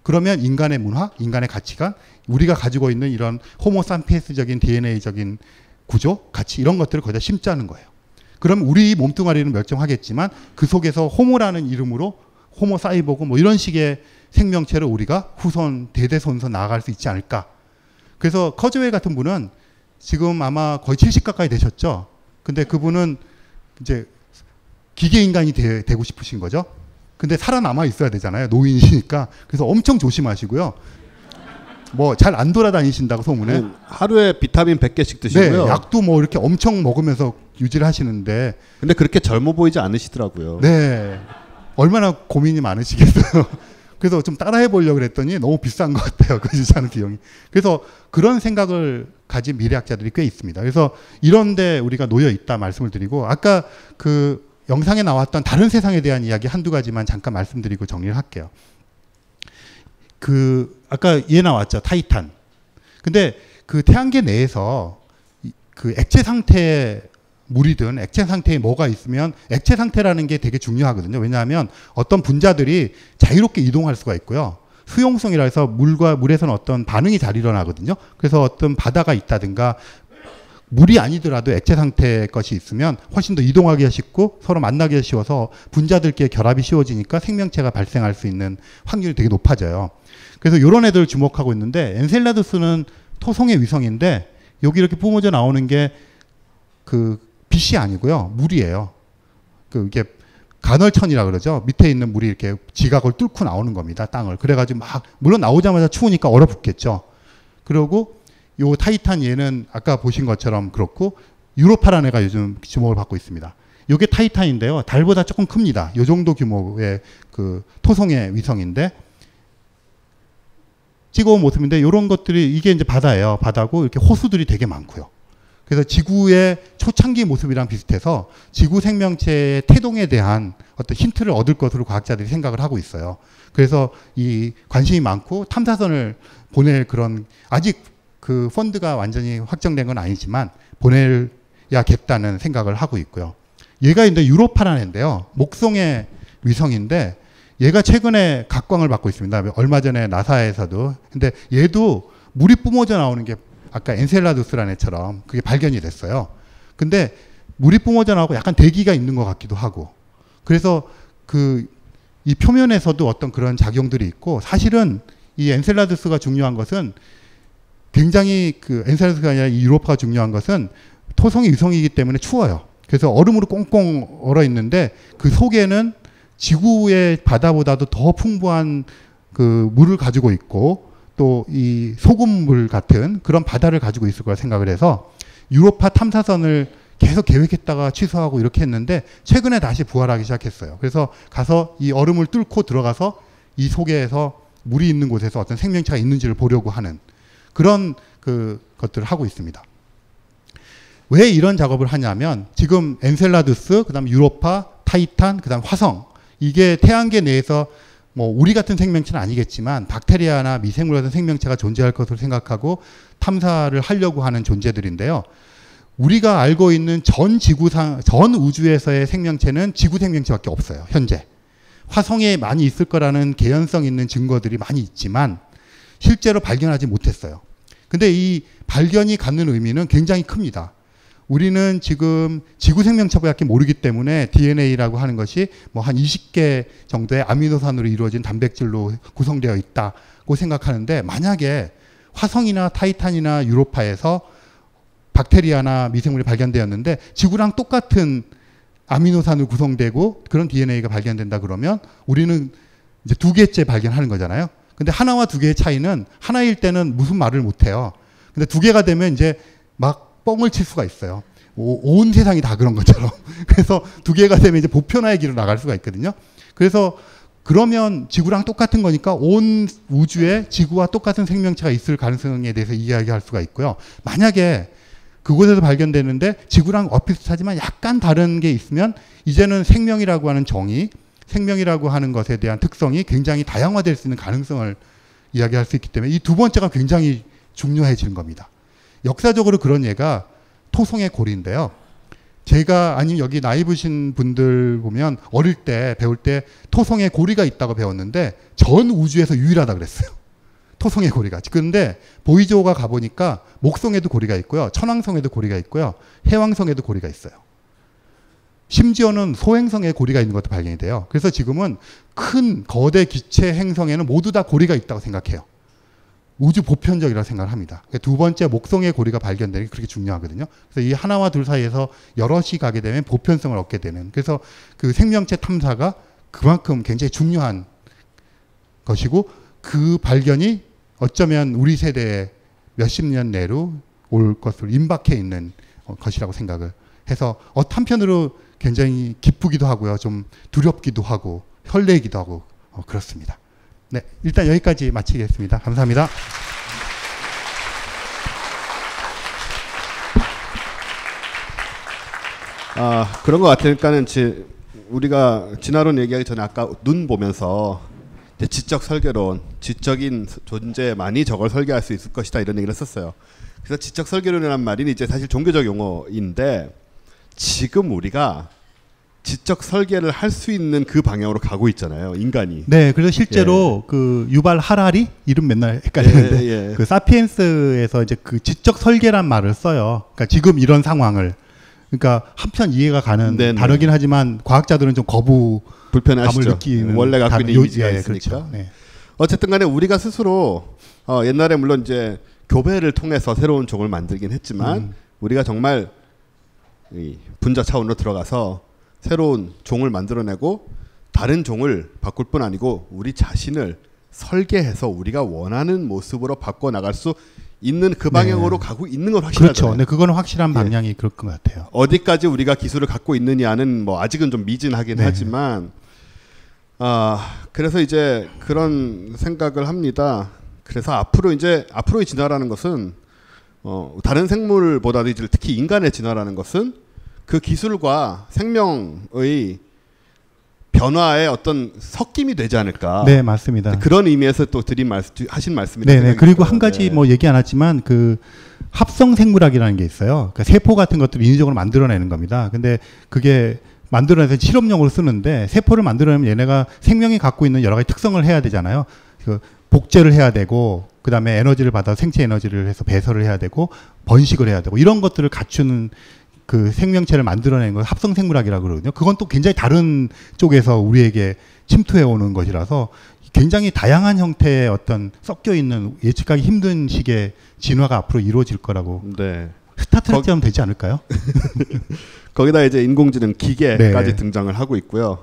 S3: 그러면 인간의 문화, 인간의 가치관, 우리가 가지고 있는 이런 호모사피엔스적인 DNA적인 구조, 가치 이런 것들을 거기다 심자는 거예요. 그럼 우리 몸뚱아리는 멸종하겠지만 그 속에서 호모라는 이름으로 호모 사이보그 뭐 이런 식의 생명체를 우리가 후손 대대손손 나아갈 수 있지 않을까. 그래서 커즈웰 같은 분은 지금 아마 거의 70 가까이 되셨죠. 근데 그분은 이제 기계 인간이 되고 싶으신 거죠. 근데 살아남아 있어야 되잖아요. 노인이시니까. 그래서 엄청 조심하시고요. 뭐 잘 안 돌아다니신다고 소문에.
S2: 하루에 비타민 100개씩 드시고요.
S3: 네, 약도 뭐 이렇게 엄청 먹으면서 유지를 하시는데.
S2: 근데 그렇게 젊어 보이지 않으시더라고요.
S3: 네. 얼마나 고민이 많으시겠어요. 그래서 좀 따라해 보려고 그랬더니 너무 비싼 것 같아요. 그 주사하는 비용이. 그래서 그런 생각을 가진 미래학자들이 꽤 있습니다. 그래서 이런데 우리가 놓여 있다 말씀을 드리고 아까 그 영상에 나왔던 다른 세상에 대한 이야기 한두 가지만 잠깐 말씀드리고 정리를 할게요. 그 아까 얘 나왔죠. 타이탄. 근데 그 태양계 내에서 그 액체 상태의 물이든 액체 상태에 뭐가 있으면 액체 상태라는 게 되게 중요하거든요. 왜냐하면 어떤 분자들이 자유롭게 이동할 수가 있고요. 수용성이라 해서 물과 물에서는 어떤 반응이 잘 일어나거든요. 그래서 어떤 바다가 있다든가 물이 아니더라도 액체 상태의 것이 있으면 훨씬 더 이동하기가 쉽고 서로 만나기가 쉬워서 분자들끼리 결합이 쉬워지니까 생명체가 발생할 수 있는 확률이 되게 높아져요. 그래서 이런 애들 주목하고 있는데 엔셀라두스는 토성의 위성인데 여기 이렇게 뿜어져 나오는 게 그 빛이 아니고요. 물이에요. 그 이게 간헐천이라 그러죠. 밑에 있는 물이 이렇게 지각을 뚫고 나오는 겁니다. 땅을. 그래가지고 막 물론 나오자마자 추우니까 얼어붙겠죠. 그리고 요 타이탄 얘는 아까 보신 것처럼 그렇고 유로파라는 애가 요즘 주목을 받고 있습니다. 요게 타이탄인데요. 달보다 조금 큽니다. 요 정도 규모의 그 토성의 위성인데 찍어온 모습인데 요런 것들이 이게 이제 바다예요. 바다고 이렇게 호수들이 되게 많고요. 그래서 지구의 초창기 모습이랑 비슷해서 지구 생명체의 태동에 대한 어떤 힌트를 얻을 것으로 과학자들이 생각을 하고 있어요. 그래서 이 관심이 많고 탐사선을 보낼 그런 아직 그 펀드가 완전히 확정된 건 아니지만 보내야겠다는 생각을 하고 있고요. 얘가 이제 유로파라는 애인데요. 목성의 위성인데 얘가 최근에 각광을 받고 있습니다. 얼마 전에 나사에서도. 근데 얘도 물이 뿜어져 나오는 게 아까 엔셀라두스라는 애처럼 그게 발견이 됐어요. 근데 물이 뿜어져 나오고 약간 대기가 있는 것 같기도 하고. 그래서 그 이 표면에서도 어떤 그런 작용들이 있고 사실은 이 엔셀라두스가 중요한 것은 굉장히 그 엔셀라두스가 아니라 이 유로파가 중요한 것은 토성이 위성이기 때문에 추워요. 그래서 얼음으로 꽁꽁 얼어 있는데 그 속에는 지구의 바다보다도 더 풍부한 그 물을 가지고 있고 또 이 소금물 같은 그런 바다를 가지고 있을 거라 생각을 해서 유로파 탐사선을 계속 계획했다가 취소하고 이렇게 했는데 최근에 다시 부활하기 시작했어요. 그래서 가서 이 얼음을 뚫고 들어가서 이 속에서 물이 있는 곳에서 어떤 생명체가 있는지를 보려고 하는 그런 그 것들을 하고 있습니다. 왜 이런 작업을 하냐면 지금 엔셀라두스, 그다음 유로파, 타이탄, 그다음 화성 이게 태양계 내에서 뭐 우리 같은 생명체는 아니겠지만 박테리아나 미생물 같은 생명체가 존재할 것으로 생각하고 탐사를 하려고 하는 존재들인데요. 우리가 알고 있는 전 지구상, 전 우주에서의 생명체는 지구 생명체밖에 없어요. 현재. 화성에 많이 있을 거라는 개연성 있는 증거들이 많이 있지만 실제로 발견하지 못했어요. 근데 이 발견이 갖는 의미는 굉장히 큽니다. 우리는 지금 지구 생명체밖에 모르기 때문에 DNA라고 하는 것이 뭐 한 20개 정도의 아미노산으로 이루어진 단백질로 구성되어 있다고 생각하는데 만약에 화성이나 타이탄이나 유로파에서 박테리아나 미생물이 발견되었는데 지구랑 똑같은 아미노산으로 구성되고 그런 DNA가 발견된다 그러면 우리는 이제 두 개째 발견하는 거잖아요. 근데 하나와 두 개의 차이는 하나일 때는 무슨 말을 못 해요. 근데 두 개가 되면 이제 막 뻥을 칠 수가 있어요. 온 세상이 다 그런 것처럼. 그래서 두 개가 되면 이제 보편화의 길로 나갈 수가 있거든요. 그래서 그러면 지구랑 똑같은 거니까 온 우주에 지구와 똑같은 생명체가 있을 가능성에 대해서 이야기할 수가 있고요. 만약에 그곳에서 발견되는데 지구랑 비슷하지만 약간 다른 게 있으면 이제는 생명이라고 하는 정의, 생명이라고 하는 것에 대한 특성이 굉장히 다양화될 수 있는 가능성을 이야기할 수 있기 때문에 이 두 번째가 굉장히 중요해지는 겁니다. 역사적으로 그런 예가 토성의 고리인데요. 제가 아니면 여기 나이 드신 분들 보면 어릴 때 배울 때 토성의 고리가 있다고 배웠는데 전 우주에서 유일하다 그랬어요. 토성의 고리가. 그런데 보이조가 가보니까 목성에도 고리가 있고요. 천왕성에도 고리가 있고요. 해왕성에도 고리가 있어요. 심지어는 소행성에 고리가 있는 것도 발견이 돼요. 그래서 지금은 큰 거대 기체 행성에는 모두 다 고리가 있다고 생각해요. 우주 보편적이라고 생각을 합니다. 두 번째 목성의 고리가 발견되는 게 그렇게 중요하거든요. 그래서 이 하나와 둘 사이에서 여럿이 가게 되면 보편성을 얻게 되는, 그래서 그 생명체 탐사가 그만큼 굉장히 중요한 것이고 그 발견이 어쩌면 우리 세대에 몇십 년 내로 올 것으로 임박해 있는 것이라고 생각을 해서 한편으로 굉장히 기쁘기도 하고요. 좀 두렵기도 하고 설레기도 하고 그렇습니다. 네, 일단 여기까지 마치겠습니다. 감사합니다.
S2: 그런 것 같으니까는 우리가 진화론 얘기하기 전에 아까 눈 보면서 이제 지적 설계론, 지적인 존재만이 저걸 설계할 수 있을 것이다 이런 얘기를 했었어요. 그래서 지적 설계론이라는 말이 이제 사실 종교적 용어인데 지금 우리가 지적 설계를 할 수 있는 그 방향으로 가고 있잖아요, 인간이.
S3: 네, 그래서 실제로 그 유발 하라리 이름 맨날 헷갈리는데 그 사피엔스에서 이제 그 지적 설계란 말을 써요. 그러니까 지금 이런 상황을, 그러니까 한편 이해가 가는 다르긴 하지만 과학자들은 좀
S2: 불편하시죠.
S3: 느끼는
S2: 원래 갖고 있는 이미지가 있으니까.
S3: 그렇죠. 네.
S2: 어쨌든 간에 우리가 스스로 옛날에 물론 이제 교배를 통해서 새로운 종을 만들긴 했지만 우리가 정말 이 분자 차원으로 들어가서 새로운 종을 만들어내고 다른 종을 바꿀 뿐 아니고 우리 자신을 설계해서 우리가 원하는 모습으로 바꿔나갈 수 있는 그 방향으로 가고 있는 건 확실하잖아요.
S3: 그렇죠. 네, 그거는 확실한 방향이 그럴 것 같아요.
S2: 어디까지 우리가 기술을 갖고 있느냐는 뭐 아직은 좀 미진하긴 하지만 그래서 이제 그런 생각을 합니다. 그래서 앞으로의 진화라는 것은 다른 생물보다도 이제 특히 인간의 진화라는 것은 그 기술과 생명의 변화의 어떤 섞임이 되지 않을까.
S3: 네, 맞습니다.
S2: 그런 의미에서 또 하신 말씀이다.
S3: 네, 그리고 한 가지 뭐 얘기 안 했지만 그 합성 생물학이라는 게 있어요. 그러니까 세포 같은 것들을 인위적으로 만들어내는 겁니다. 근데 그게 만들어내서 실험용으로 쓰는데 세포를 만들어내면 얘네가 생명이 갖고 있는 여러 가지 특성을 해야 되잖아요. 그 복제를 해야 되고 그다음에 에너지를 받아 생체 에너지를 해서 배설을 해야 되고 번식을 해야 되고 이런 것들을 갖추는 그 생명체를 만들어내는 걸 합성생물학이라고 그러거든요. 그건 또 굉장히 다른 쪽에서 우리에게 침투해 오는 것이라서 굉장히 다양한 형태의 어떤 섞여 있는 예측하기 힘든 식의 진화가 앞으로 이루어질 거라고.
S2: 네.
S3: 스타트랙처럼 되지 않을까요?
S2: 거기다 이제 인공지능 기계까지 등장을 하고 있고요.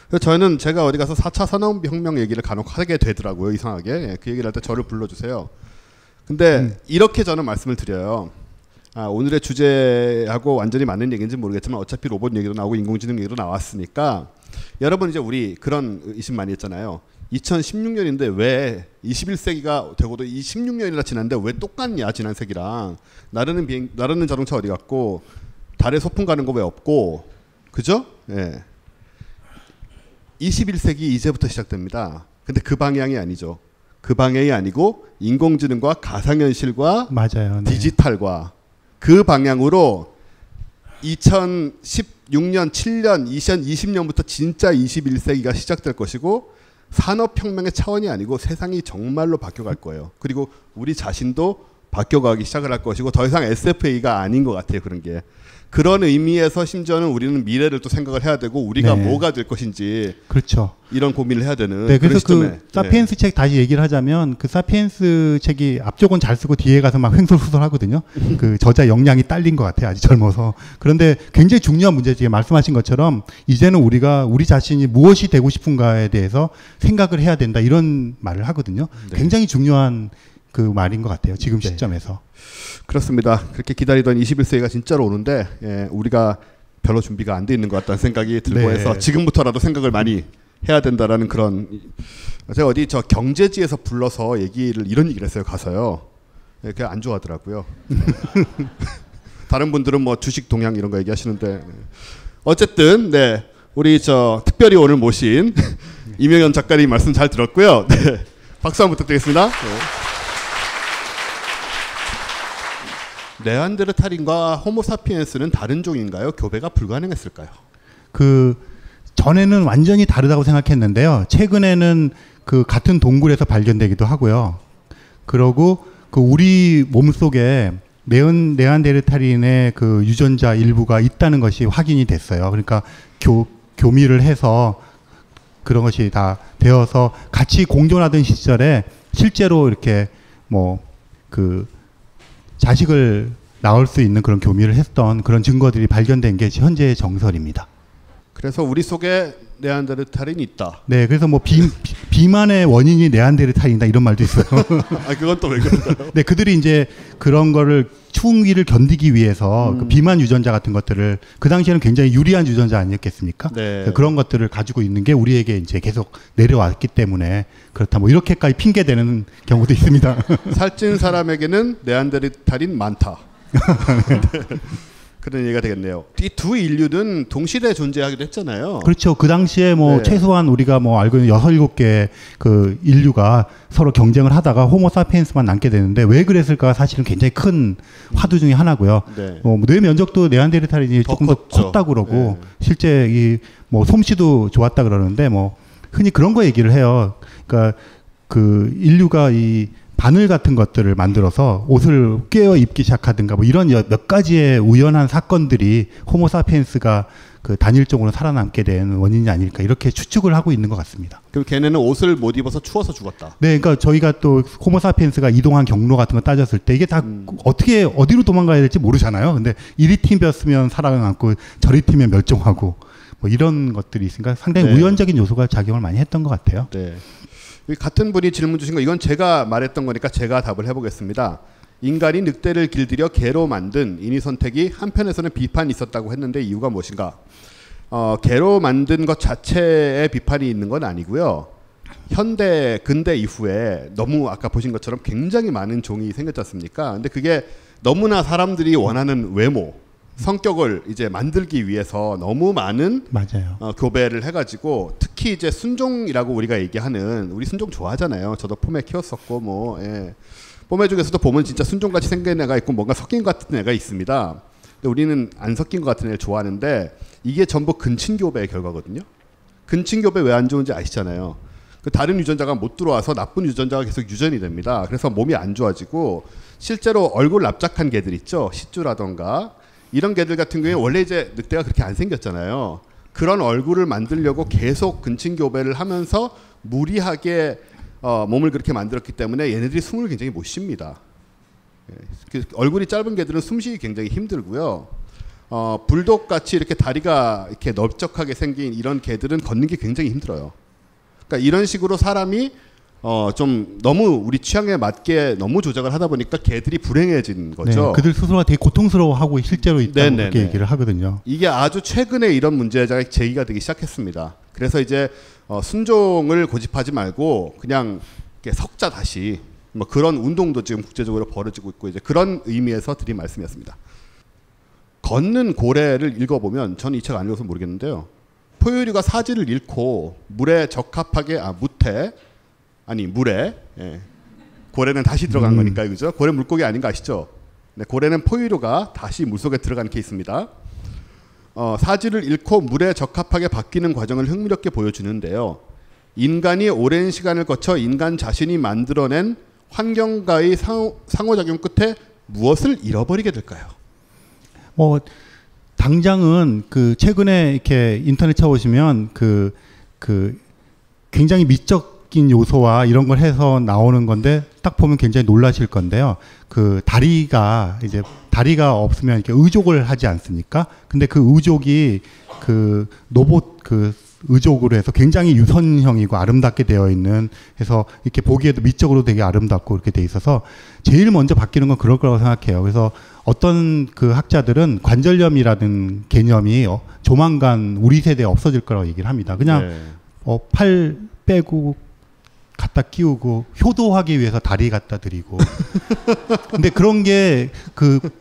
S2: 그래서 제가 어디 가서 4차 산업혁명 얘기를 간혹 하게 되더라고요. 이상하게. 그 얘기를 할 때 저를 불러주세요. 근데 이렇게 저는 말씀을 드려요. 오늘의 주제하고 완전히 맞는 얘기인지 모르겠지만 어차피 로봇 얘기도 나오고 인공지능 얘기도 나왔으니까 여러분 이제 우리 그런 의심 많이 했잖아요. 2016년인데 왜 21세기가 되고도 16년이나 지났는데 왜 똑같냐 지난 세기랑. 나르는 자동차 어디 갔고 달에 소풍 가는 거 왜 없고 그죠? 예. 21세기 이제부터 시작됩니다. 근데 그 방향이 아니죠. 그 방향이 아니고 인공지능과 가상현실과
S3: 맞아요. 네.
S2: 디지털과 그 방향으로 2016년, 7년, 2020년부터 진짜 21세기가 시작될 것이고 산업혁명의 차원이 아니고 세상이 정말로 바뀌어갈 거예요. 그리고 우리 자신도 바뀌어가기 시작을 할 것이고 더 이상 SFA가 아닌 것 같아요. 그런 게. 그런 의미에서 심지어는 우리는 미래를 또 생각을 해야 되고 우리가 뭐가 될 것인지
S3: 그렇죠.
S2: 이런 고민을 해야 되는.
S3: 네, 그래서
S2: 시점에.
S3: 그 사피엔스 책 다시 얘기를 하자면 그 사피엔스 책이 앞쪽은 잘 쓰고 뒤에 가서 막 횡설수설하거든요. 그 저자 역량이 딸린 것 같아요. 아직 젊어서. 그런데 굉장히 중요한 문제지. 말씀하신 것처럼 이제는 우리가 우리 자신이 무엇이 되고 싶은가에 대해서 생각을 해야 된다 이런 말을 하거든요. 굉장히 중요한 그 말인 것 같아요. 지금 시점에서.
S2: 그렇습니다. 그렇게 기다리던 21세기가 진짜로 오는데 우리가 별로 준비가 안 돼 있는 것 같다는 생각이 들고 해서 지금부터라도 생각을 많이 해야 된다라는 그런, 제가 어디 저 경제지에서 불러서 이런 얘기를 했어요. 가서요. 그게 안 좋아하더라고요. 다른 분들은 뭐 주식 동향 이런 거 얘기하시는데, 어쨌든 네, 우리 저 특별히 오늘 모신 이명현 작가님 말씀 잘 들었고요. 네, 박수 한번 부탁드리겠습니다. 네안데르탈인과 호모사피엔스는 다른 종인가요? 교배가 불가능했을까요?
S3: 그 전에는 완전히 다르다고 생각했는데요. 최근에는 그 같은 동굴에서 발견되기도 하고요. 그러고 그 우리 몸 속에 네안데르탈인의 그 유전자 일부가 있다는 것이 확인이 됐어요. 그러니까 교미를 해서 그런 것이 다 되어서 같이 공존하던 시절에 실제로 이렇게 뭐 그 자식을 낳을 수 있는 그런 교미를 했던 그런 증거들이 발견된 게 현재의 정설입니다.
S2: 그래서 우리 속에 네안데르탈인이 있다.
S3: 네, 그래서 뭐 비만의 원인이 네안데르탈인이다 이런 말도 있어요.
S2: 아, 그건 또 왜 그런가요?
S3: 네, 그들이 이제 그런 거를 추위를 견디기 위해서 그 비만 유전자 같은 것들을 그 당시에는 굉장히 유리한 유전자 아니었겠습니까?
S2: 네.
S3: 그런 것들을 가지고 있는 게 우리에게 이제 계속 내려왔기 때문에 그렇다 뭐 이렇게까지 핑계대는 경우도 있습니다.
S2: 살찐 사람에게는 네안데르탈인 많다. 네. 그런 얘기가 되겠네요. 이 두 인류는 동시대에 존재하기도 했잖아요.
S3: 그렇죠. 그 당시에 뭐
S2: 네.
S3: 최소한 우리가 뭐 알고 있는 6-7개의 그 인류가 서로 경쟁을 하다가 호모사피엔스만 남게 되는데 왜 그랬을까 사실은 굉장히 큰 화두 중에 하나고요.
S2: 네.
S3: 뇌 면적도 네안데르탈인이 조금 더 컸다 그러고
S2: 네.
S3: 실제 이 뭐 솜씨도 좋았다 그러는데 뭐 흔히 그런 거 얘기를 해요. 그러니까 그 인류가 이 바늘 같은 것들을 만들어서 옷을 꿰어 입기 시작하든가 뭐 이런 몇 가지의 우연한 사건들이 호모사피엔스가 그 단일종으로 살아남게 된 원인이 아닐까 이렇게 추측을 하고 있는 것 같습니다.
S2: 그럼 걔네는 옷을 못 입어서 추워서 죽었다.
S3: 네, 그러니까 저희가 또 호모사피엔스가 이동한 경로 같은 거 따졌을 때 이게 다 어떻게 어디로 도망가야 될지 모르잖아요. 근데 이리 팀이었으면 살아남고 저리 팀이면 멸종하고 뭐 이런 것들이 있으니까 상당히
S2: 네.
S3: 우연적인 요소가 작용을 많이 했던 것 같아요.
S2: 네. 같은 분이 질문 주신 거 이건 제가 말했던 거니까 제가 답을 해보겠습니다. 인간이 늑대를 길들여 개로 만든 인위 선택이 한편에서는 비판이 있었다고 했는데 이유가 무엇인가? 개로 만든 것 자체에 비판이 있는 건 아니고요. 근대 이후에 너무 아까 보신 것처럼 굉장히 많은 종이 생겼지 않습니까? 근데 그게 너무나 사람들이 원하는 외모, 성격을 이제 만들기 위해서 너무 많은
S3: 맞아요.
S2: 교배를 해가지고 특히 이제 순종이라고 우리가 얘기하는 우리 순종 좋아하잖아요. 저도 폼에 키웠었고 뭐 폼에 중에서도 보면 진짜 순종같이 생긴 애가 있고 뭔가 섞인 것 같은 애가 있습니다. 근데 우리는 안 섞인 것 같은 애를 좋아하는데 이게 전부 근친교배의 결과거든요. 근친교배 왜 안 좋은지 아시잖아요. 그 다른 유전자가 못 들어와서 나쁜 유전자가 계속 유전이 됩니다. 그래서 몸이 안 좋아지고 실제로 얼굴 납작한 개들 있죠. 시쭈라던가 이런 개들 같은 경우에 원래 이제 늑대가 그렇게 안 생겼잖아요. 그런 얼굴을 만들려고 계속 근친교배를 하면서 무리하게 몸을 그렇게 만들었기 때문에 얘네들이 숨을 굉장히 못 쉽니다. 얼굴이 짧은 개들은 숨쉬기 굉장히 힘들고요. 불독 같이 이렇게 다리가 이렇게 넓적하게 생긴 이런 개들은 걷는 게 굉장히 힘들어요. 그러니까 이런 식으로 사람이 좀 너무 우리 취향에 맞게 너무 조작을 하다 보니까 개들이 불행해진 거죠.
S3: 네, 그들 스스로가 되게 고통스러워하고 실제로 있다고 그렇게 얘기를 하거든요.
S2: 이게 아주 최근에 이런 문제가 제기가 되기 시작했습니다. 그래서 이제 순종을 고집하지 말고 그냥 섞자 다시 뭐 그런 운동도 지금 국제적으로 벌어지고 있고 이제 그런 의미에서 드린 말씀이었습니다. 걷는 고래를 읽어보면 저는 이 책 안 읽어서 모르겠는데요. 포유류가 사지를 잃고 물에 적합하게 물에 고래는 다시 들어간 거니까 그죠? 고래 물고기 아닌 거 아시죠? 네, 고래는 포유류가 다시 물속에 들어간 케이스입니다. 사지를 잃고 물에 적합하게 바뀌는 과정을 흥미롭게 보여주는데요. 인간이 오랜 시간을 거쳐 인간 자신이 만들어낸 환경과의 상호작용 끝에 무엇을 잃어버리게 될까요?
S3: 뭐 당장은 그 최근에 이렇게 인터넷 쳐보시면 그 굉장히 미적인 요소와 이런 걸 해서 나오는 건데 딱 보면 굉장히 놀라실 건데요. 그 다리가 없으면 이렇게 의족을 하지 않습니까? 근데 그 의족이 그 로봇 그 의족으로 해서 굉장히 유선형이고 아름답게 되어 있는 해서 이렇게 보기에도 미적으로 되게 아름답고 이렇게 돼 있어서 제일 먼저 바뀌는 건 그럴 거라고 생각해요. 그래서 어떤 그 학자들은 관절염이라는 개념이 조만간 우리 세대에 없어질 거라고 얘기를 합니다. 그냥
S2: 네.
S3: 팔 빼고 갖다 끼우고 효도하기 위해서 다리 갖다 드리고 근데 그런 게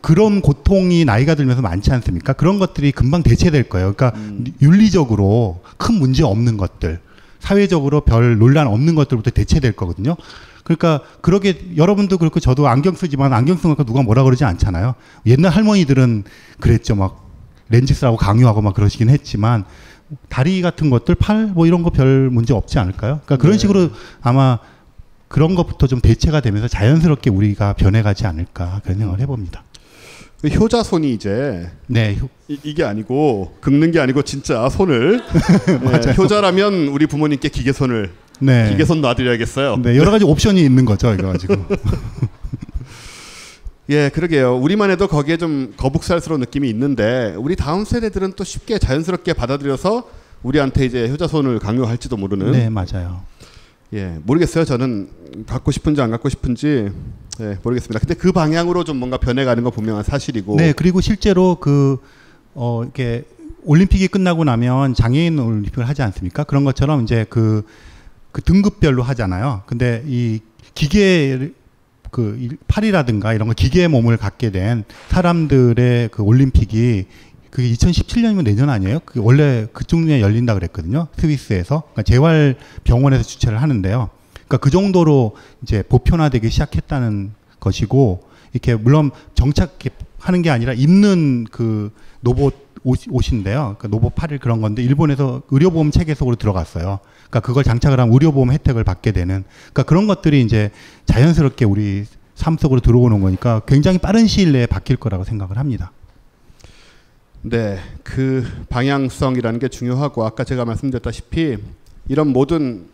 S3: 그런 고통이 나이가 들면서 많지 않습니까? 그런 것들이 금방 대체될 거예요. 그러니까 윤리적으로 큰 문제 없는 것들, 사회적으로 별 논란 없는 것들부터 대체될 거거든요. 그러니까 그러게 여러분도 그렇고 저도 안경 쓰지만 안경 쓰니까 누가 뭐라 그러지 않잖아요. 옛날 할머니들은 그랬죠. 막 렌즈 쓰라고 강요하고 막 그러시긴 했지만 다리 같은 것들, 팔 뭐 이런 거 별 문제 없지 않을까요? 그러니까 그런 식으로 아마 그런 것부터 좀 대체가 되면서 자연스럽게 우리가 변해가지 않을까 그런 생각을 해봅니다.
S2: 효자손이 이제 이게 아니고 긁는 게 아니고 진짜 손을 효자라면 우리 부모님께 기계손을 기계손 놔드려야겠어요.
S3: 네, 여러 가지 옵션이 있는 거죠, 이거 가지고.
S2: 예, 그러게요. 우리만 해도 거기에 좀 거북살스러운 느낌이 있는데 우리 다음 세대들은 또 쉽게 자연스럽게 받아들여서 우리한테 이제 효자손을 강요할지도 모르는.
S3: 네, 맞아요.
S2: 예, 모르겠어요. 저는 갖고 싶은지 안 갖고 싶은지 모르겠습니다. 근데 그 방향으로 좀 뭔가 변해가는 거 분명한 사실이고.
S3: 네, 그리고 실제로 이렇게 올림픽이 끝나고 나면 장애인 올림픽을 하지 않습니까? 그런 것처럼 이제 그 등급별로 하잖아요. 근데 이 기계 팔이라든가 이런 거 기계의 몸을 갖게 된 사람들의 그 올림픽이 그게 2017년이면 내년 아니에요? 원래 그중에 열린다 그랬거든요. 스위스에서. 그러니까 재활병원에서 주최를 하는데요. 그러니까 그 정도로 이제 보편화되기 시작했다는 것이고, 이렇게 물론 정착하는 게 아니라 입는 그 로봇 옷인데요. 그 로봇 팔을 그런 건데 일본에서 의료보험 체계 속으로 들어갔어요. 그러니까 그걸 장착을 하면 의료보험 혜택을 받게 되는. 그러니까 그런 것들이 이제 자연스럽게 우리 삶 속으로 들어오는 거니까 굉장히 빠른 시일 내에 바뀔 거라고 생각을 합니다.
S2: 네, 그 방향성이라는 게 중요하고 아까 제가 말씀드렸다시피 이런 모든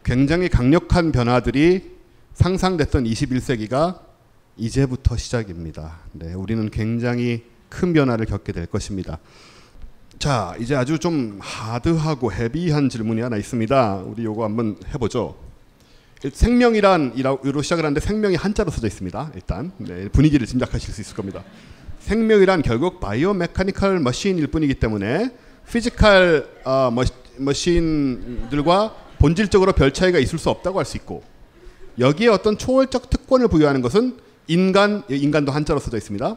S2: 굉장히 강력한 변화들이 상상됐던 21세기가 이제부터 시작입니다. 네, 우리는 굉장히 큰 변화를 겪게 될 것입니다. 자, 이제 아주 좀 하드하고 헤비한 질문이 하나 있습니다. 우리 요거 한번 해보죠. 생명이란으로 시작을 하는데 생명이 한자로 써져 있습니다. 일단 분위기를 짐작하실 수 있을 겁니다. 생명이란 결국 바이오메카니컬 머신일 뿐이기 때문에 피지컬 머신들과 본질적으로 별 차이가 있을 수 없다고 할 수 있고, 여기에 어떤 초월적 특권을 부여하는 것은 인간도 한자로 써져 있습니다.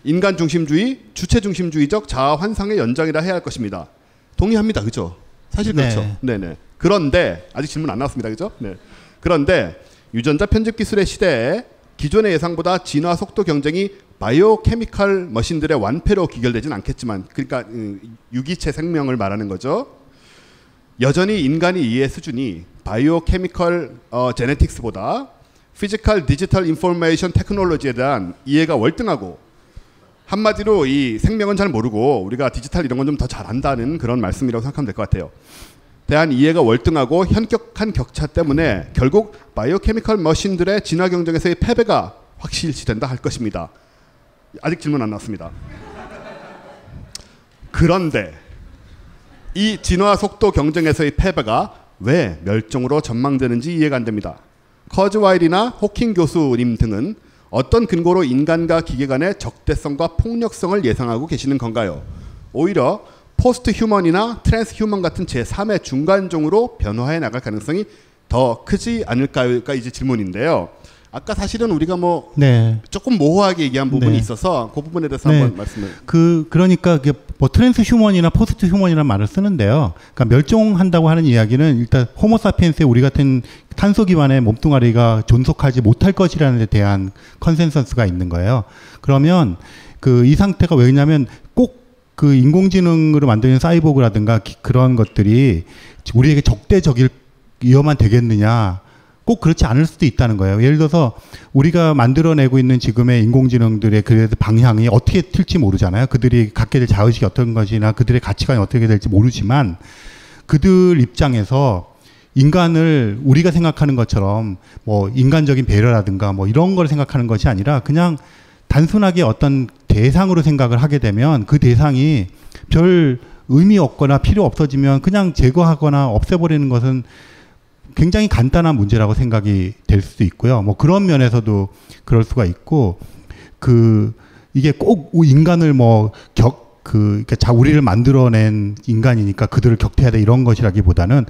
S2: 인간 중심주의, 주체 중심주의적 자아 환상의 연장이라 해야 할 것입니다. 동의합니다. 그죠? 사실 그렇죠. 네네. 그런데 아직 질문 안 나왔습니다. 그죠? 네. 그런데 유전자 편집 기술의 시대에 기존의 예상보다 진화 속도 경쟁이 바이오케미컬 머신들의 완패로 귀결되진 않겠지만, 그러니까 유기체 생명을 말하는 거죠. 여전히 인간의 이해 수준이 바이오케미컬 제네틱스보다 피지컬 디지털 인포메이션 테크놀로지에 대한 이해가 월등하고, 한마디로 이 생명은 잘 모르고 우리가 디지털 이런 건 좀 더 잘한다는 그런 말씀이라고 생각하면 될 것 같아요. 대한 이해가 월등하고 현격한 격차 때문에 결국 바이오케미컬 머신들의 진화 경쟁에서의 패배가 확실시된다 할 것입니다. 아직 질문 안 나왔습니다. 그런데 이 진화 속도 경쟁에서의 패배가 왜 멸종으로 전망되는지 이해가 안 됩니다. 커즈와일이나 호킹 교수님 등은 어떤 근거로 인간과 기계 간의 적대성과 폭력성을 예상하고 계시는 건가요? 오히려 포스트 휴먼이나 트랜스 휴먼 같은 제3의 중간종으로 변화해 나갈 가능성이 더 크지 않을까요가 이제 질문인데요. 아까 사실은 우리가 조금 모호하게 얘기한 부분이 있어서 그 부분에 대해서 한번 말씀을.
S3: 그러니까 뭐 트랜스 휴먼이나 포스트 휴먼이라는 말을 쓰는데요. 그러니까 멸종한다고 하는 이야기는 일단 호모사피엔스의 우리 같은 탄소 기반의 몸뚱아리가 존속하지 못할 것이라는 데 대한 컨센서스가 있는 거예요. 그러면 이 상태가 왜냐면 꼭 그 인공지능으로 만드는 사이보그라든가 그런 것들이 우리에게 위험한 되겠느냐? 꼭 그렇지 않을 수도 있다는 거예요. 예를 들어서 우리가 만들어내고 있는 지금의 인공지능들의 그래도 방향이 어떻게 튈지 모르잖아요. 그들이 갖게 될 자의식이 어떤 것이나 그들의 가치관이 어떻게 될지 모르지만, 그들 입장에서 인간을 우리가 생각하는 것처럼 뭐 인간적인 배려라든가 뭐 이런 걸 생각하는 것이 아니라 그냥 단순하게 어떤 대상으로 생각을 하게 되면 그 대상이 별 의미 없거나 필요 없어지면 그냥 제거하거나 없애버리는 것은 굉장히 간단한 문제라고 생각이 될 수도 있고요. 뭐 그런 면에서도 그럴 수가 있고, 이게 꼭 인간을 우리를 만들어낸 인간이니까 그들을 격퇴해야 돼 이런 것이라기보다는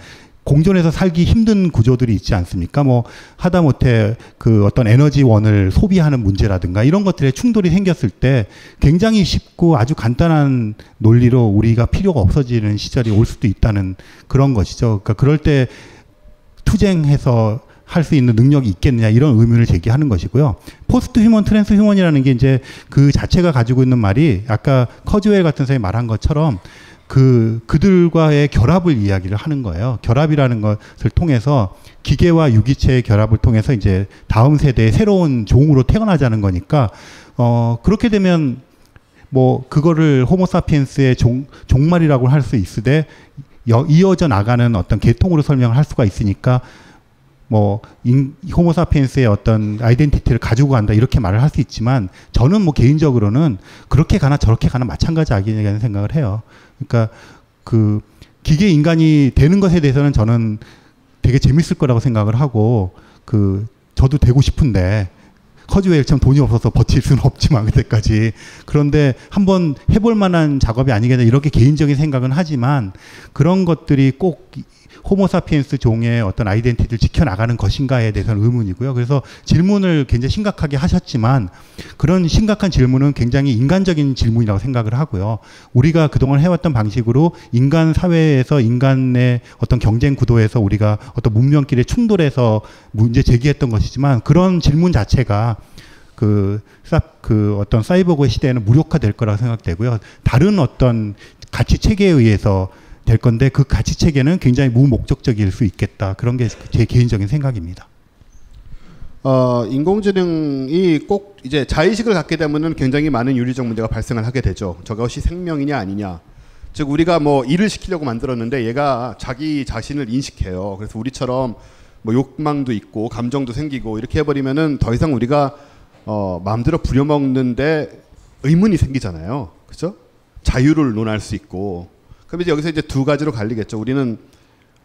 S3: 공존해서 살기 힘든 구조들이 있지 않습니까? 뭐 하다못해 어떤 에너지원을 소비하는 문제라든가 이런 것들에 충돌이 생겼을 때 굉장히 쉽고 아주 간단한 논리로 우리가 필요가 없어지는 시절이 올 수도 있다는 그런 것이죠. 그러니까 그럴 때 투쟁해서 할 수 있는 능력이 있겠느냐 이런 의문을 제기하는 것이고요. 포스트 휴먼, 트랜스 휴먼이라는 게 이제 그 자체가 가지고 있는 말이 아까 커즈웰 같은 사람이 말한 것처럼 그들과의 결합을 이야기를 하는 거예요. 결합이라는 것을 통해서 기계와 유기체의 결합을 통해서 이제 다음 세대의 새로운 종으로 태어나자는 거니까 그렇게 되면 뭐 그거를 호모사피엔스의 종말이라고 할 수 있으되 이어져 나가는 어떤 계통으로 설명을 할 수가 있으니까 뭐 호모사피엔스의 어떤 아이덴티티를 가지고 간다 이렇게 말을 할 수 있지만 저는 뭐 개인적으로는 그렇게 가나 저렇게 가나 마찬가지 아니라는 생각을 해요. 그러니까 기계 인간이 되는 것에 대해서는 저는 되게 재밌을 거라고 생각을 하고 저도 되고 싶은데 커즈웰처럼 돈이 없어서 버틸 수는 없지만 그때까지. 그런데 한번 해볼 만한 작업이 아니겠냐 이렇게 개인적인 생각은 하지만 그런 것들이 꼭 호모사피엔스 종의 어떤 아이덴티티를 지켜나가는 것인가에 대해서는 의문이고요. 그래서 질문을 굉장히 심각하게 하셨지만 그런 심각한 질문은 굉장히 인간적인 질문이라고 생각을 하고요. 우리가 그동안 해왔던 방식으로 인간 사회에서 인간의 어떤 경쟁 구도에서 우리가 어떤 문명끼리 충돌해서 문제 제기했던 것이지만 그런 질문 자체가 어떤 사이보그의 시대에는 무력화될 거라고 생각되고요. 다른 어떤 가치 체계에 의해서 될 건데 그 가치 체계는 굉장히 무목적적일 수 있겠다. 그런 게 제 개인적인 생각입니다.
S2: 인공지능이 꼭 이제 자의식을 갖게 되면은 굉장히 많은 윤리적 문제가 발생을 하게 되죠. 저것이 생명이냐 아니냐. 즉 우리가 뭐 일을 시키려고 만들었는데 얘가 자기 자신을 인식해요. 그래서 우리처럼 뭐 욕망도 있고 감정도 생기고 이렇게 해버리면은 더 이상 우리가 마음대로 부려먹는데 의문이 생기잖아요. 그죠? 자유를 논할 수 있고. 그럼 이제 여기서 이제 두 가지로 갈리겠죠. 우리는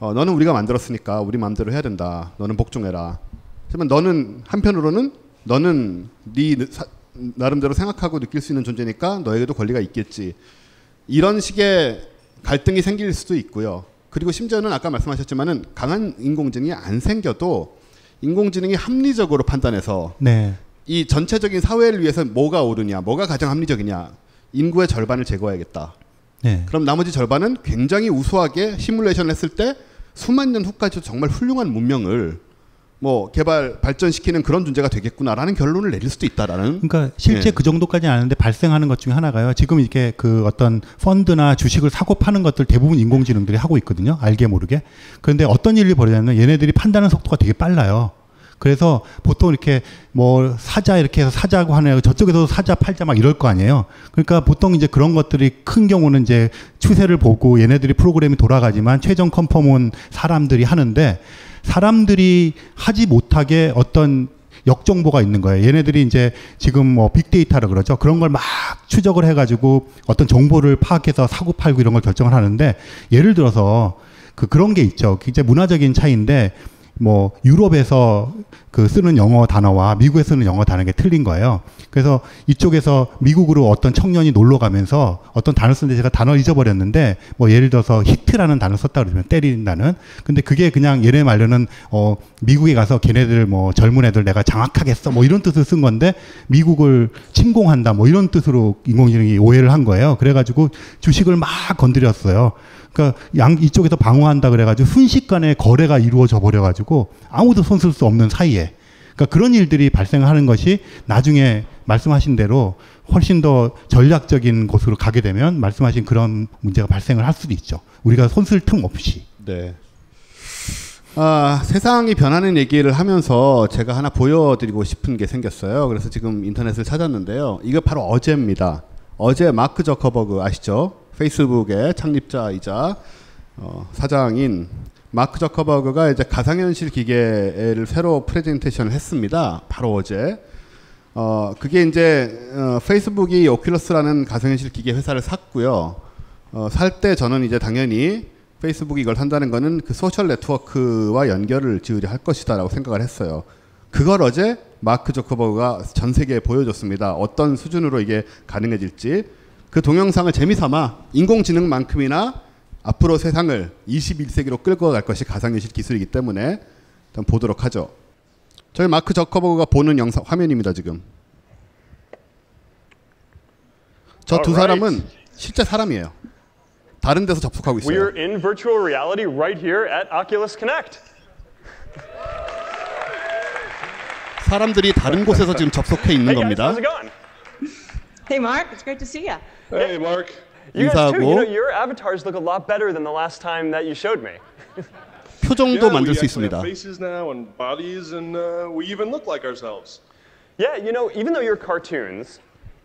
S2: 너는 우리가 만들었으니까 우리 마음대로 해야 된다. 너는 복종해라. 하지만 너는 한편으로는 너는 네 나름대로 생각하고 느낄 수 있는 존재니까 너에게도 권리가 있겠지. 이런 식의 갈등이 생길 수도 있고요. 그리고 심지어는 아까 말씀하셨지만은 강한 인공지능이 안 생겨도 인공지능이 합리적으로 판단해서
S3: 네.
S2: 이 전체적인 사회를 위해서 뭐가 옳으냐, 뭐가 가장 합리적이냐. 인구의 절반을 제거해야겠다.
S3: 네.
S2: 그럼 나머지 절반은 굉장히 우수하게 시뮬레이션을 했을 때 수만 년 후까지도 정말 훌륭한 문명을 뭐 발전시키는 그런 존재가 되겠구나라는 결론을 내릴 수도 있다라는.
S3: 그러니까 실제 그 정도까지는 아는데 발생하는 것 중에 하나가요. 지금 이렇게 어떤 펀드나 주식을 사고 파는 것들 대부분 인공지능들이 하고 있거든요. 알게 모르게. 그런데 어떤 일이 벌어지냐면 얘네들이 판단하는 속도가 되게 빨라요. 그래서 보통 이렇게 뭐 사자 이렇게 해서 사자고 하네요. 저쪽에서도 사자 팔자 막 이럴 거 아니에요. 그러니까 보통 이제 그런 것들이 큰 경우는 이제 추세를 보고 얘네들이 프로그램이 돌아가지만 최종 컨펌은 사람들이 하는데 사람들이 하지 못하게 어떤 역정보가 있는 거예요. 얘네들이 이제 지금 뭐 빅데이터라 그러죠. 그런 걸 막 추적을 해가지고 어떤 정보를 파악해서 사고 팔고 이런 걸 결정을 하는데 예를 들어서 그런 게 있죠. 굉장히 문화적인 차이인데 뭐 유럽에서 쓰는 영어 단어와 미국에 쓰는 영어 단어가 틀린 거예요. 그래서 이쪽에서 미국으로 어떤 청년이 놀러 가면서 어떤 단어 쓰는데 제가 단어 잊어버렸는데 뭐 예를 들어서 히트라는 단어 썼다 그러면 때린다는. 근데 그게 그냥 얘네 말로는 미국에 가서 걔네들 뭐 젊은 애들 내가 장악하겠어 뭐 이런 뜻을 쓴 건데 미국을 침공한다 뭐 이런 뜻으로 인공지능이 오해를 한 거예요. 그래가지고 주식을 막 건드렸어요. 그러니까 이쪽에서 방어한다 그래가지고 순식간에 거래가 이루어져 버려가지고 아무도 손 쓸 수 없는 사이에. 그러니까 그런 일들이 발생하는 것이 나중에 말씀하신 대로 훨씬 더 전략적인 곳으로 가게 되면 말씀하신 그런 문제가 발생을 할 수도 있죠. 우리가 손 쓸 틈 없이.
S2: 네. 세상이 변하는 얘기를 하면서 제가 하나 보여드리고 싶은 게 생겼어요. 그래서 지금 인터넷을 찾았는데요. 이거 바로 어제입니다. 어제 마크 저커버그 아시죠? 페이스북의 창립자이자 사장인 마크 저커버그가 이제 가상현실 기계를 새로 프레젠테이션을 했습니다. 바로 어제. 그게 이제 페이스북이 오큘러스라는 가상현실 기계 회사를 샀고요. 살 때 저는 이제 당연히 페이스북이 이걸 산다는 거는 그 소셜 네트워크와 연결을 지으려 할 것이다라고 생각을 했어요. 그걸 어제 마크 저커버그가 전 세계에 보여줬습니다. 어떤 수준으로 이게 가능해질지. 그 동영상을 재미삼아 인공지능만큼이나 앞으로 세상을 21세기로 끌고 갈 것이 가상현실 기술이기 때문에 일단 보도록 하죠. 저희 마크 저커버그가 보는 영상 화면입니다. 지금. 저 두 사람은 실제 사람이에요. 다른 데서 접속하고 있어요.
S9: We're in virtual reality right here at Oculus Connect.
S2: 사람들이 다른 곳에서 지금 접속해 있는 겁니다.
S9: How's it going?
S10: Hey, Mark. It's great to see you.
S6: Hey, Mark.
S9: You guys too. You know,
S2: 인사하고
S9: your avatars look a lot better than the last time that you showed me.
S2: 표정도 만들 수
S6: we
S2: 있습니다.
S6: have faces now and bodies, and we even look like ourselves.
S9: Yeah, you know, even though you're cartoons,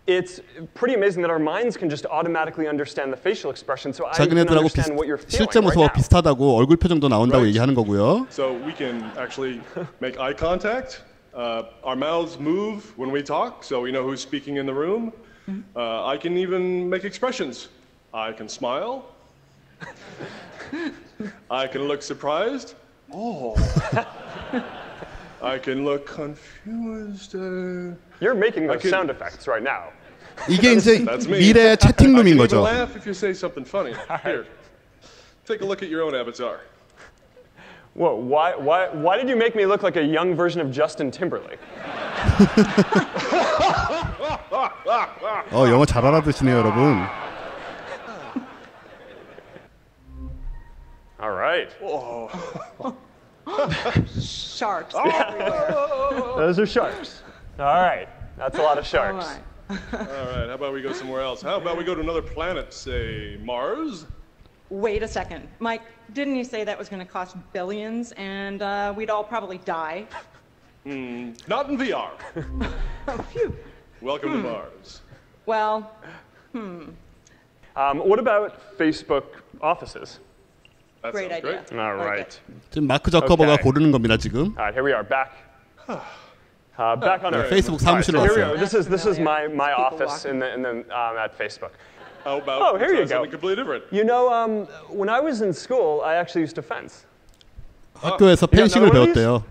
S9: it's pretty amazing that our minds can just automatically understand the facial expression. So I can
S2: 자기네들하고
S9: understand what you're feeling
S2: 실제
S9: right
S2: 모습과
S9: now.
S2: 비슷하다고 얼굴 표정도 나온다고 얘기하는 거고요.
S6: So we can actually make eye contact. Our mouths move when we talk, so we know who's speaking in the room. I can even make expressions. I can smile. I can look surprised. Oh. I can look confused.
S9: You're making those sound effects right now.
S2: 이게 이제
S6: That's me.
S2: 미래의 채팅룸인
S6: I can
S2: 거죠.
S6: even laugh if you say something funny. Here, take a look at your own avatar.
S9: Whoa, why did you make me look like a young version of Justin Timberlake?
S2: 영어 잘 알아듣시네요, 여러분.
S9: All right.
S10: Sharks everywhere.
S9: Those are sharks. All right. That's a lot of sharks.
S10: All
S6: All right, how about we go somewhere else? How about we go to another planet, say Mars?
S10: Wait a second. Mike, didn't you say that was going to cost billions and we'd all probably die?
S6: Not in VR.
S10: Oh, phew.
S6: Welcome to Mars.
S10: Well,
S9: What about Facebook offices?
S6: That
S10: great
S6: sounds
S10: idea.
S6: great.
S9: All right.
S2: 지금 마크 저커버가
S9: Okay.
S2: 고르는 겁니다, 지금.
S9: All right, here we are back. Back on Earth.
S2: 페이스북 사무실로
S9: So here we
S2: 왔어요.
S9: go. This is my
S10: People
S9: office
S10: walking.
S9: in the at Facebook.
S6: How about
S9: Oh, here you
S6: try
S9: go.
S6: something completely different?
S9: You know, when I was in school, I actually used to fence.
S2: 학교에서
S9: got
S2: 펜싱을
S9: another one of these?
S2: 배웠대요.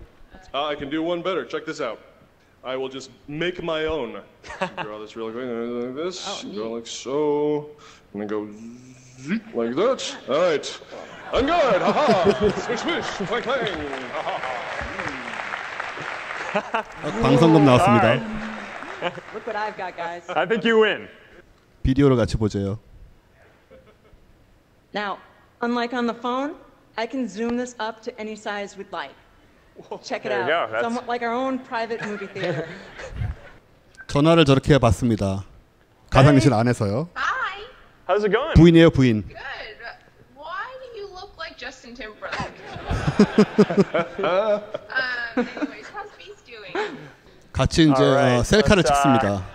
S6: I can do one better. Check this out. I will just make my own. Draw this really quick, like this. Go like so, and then go like that. All right. I'm good. Haha. Swish, swish. Clang, clang.
S2: 방송금 나왔습니다.
S10: look what I've got, guys.
S9: I think you win.
S2: 비디오를 같이 보세요.
S10: Now, unlike on the phone, I can zoom this up to any size we'd like. Check it
S9: There you
S10: out.
S9: go. That's-
S10: Somewhat like our own private movie theater.
S2: 전화를 저렇게 해봤습니다. 가상현실 안에서요.
S11: Hi.
S9: How's it going?
S2: 부인이에요, 부인.
S11: Good. Why do you look like Justin Timberlake? Anyways, how's Beast doing?
S2: 같이 이제
S9: Alright,
S2: 셀카를
S9: let's,
S2: 찍습니다.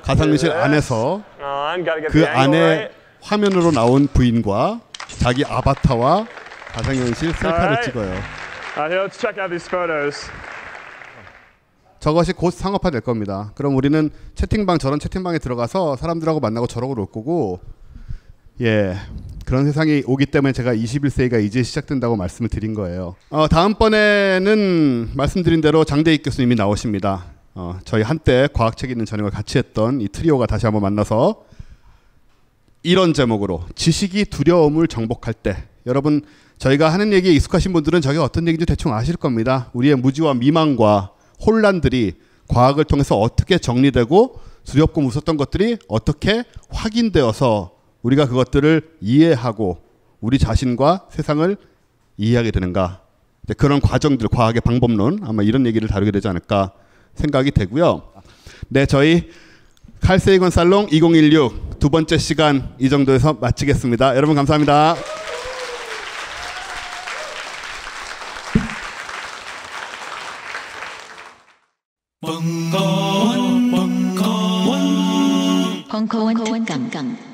S2: 가상현실
S9: do this.
S2: 안에서
S9: Gotta get
S2: 그
S9: the angle
S2: 안에
S9: right.
S2: 화면으로 나온 부인과 자기 아바타와 가상현실 셀카를
S9: Alright.
S2: 찍어요.
S9: Here, let's check out these photos.
S2: 저것이 곧 상업화될 겁니다. 그럼 우리는 채팅방 저런 채팅방에 들어가서 사람들하고 만나고 저러고 놀 거고, 예, 그런 세상이 오기 때문에 제가 21세기가 이제 시작된다고 말씀을 드린 거예요. 다음번에는 말씀드린 대로 장대익 교수님이 나오십니다. 저희 한때 과학책 있는 저녁을 같이 했던 이 트리오가 다시 한번 만나서 이런 제목으로 지식이 두려움을 정복할 때, 여러분 저희가 하는 얘기에 익숙하신 분들은 저게 어떤 얘기인지 대충 아실 겁니다. 우리의 무지와 미망과 혼란들이 과학을 통해서 어떻게 정리되고 두렵고 무섭던 것들이 어떻게 확인되어서 우리가 그것들을 이해하고 우리 자신과 세상을 이해하게 되는가, 그런 과정들, 과학의 방법론, 아마 이런 얘기를 다루게 되지 않을까 생각이 되고요. 네, 저희 칼 세이건 살롱 2016 두 번째 시간 이 정도에서 마치겠습니다. 여러분 감사합니다.
S1: 벙커원 강강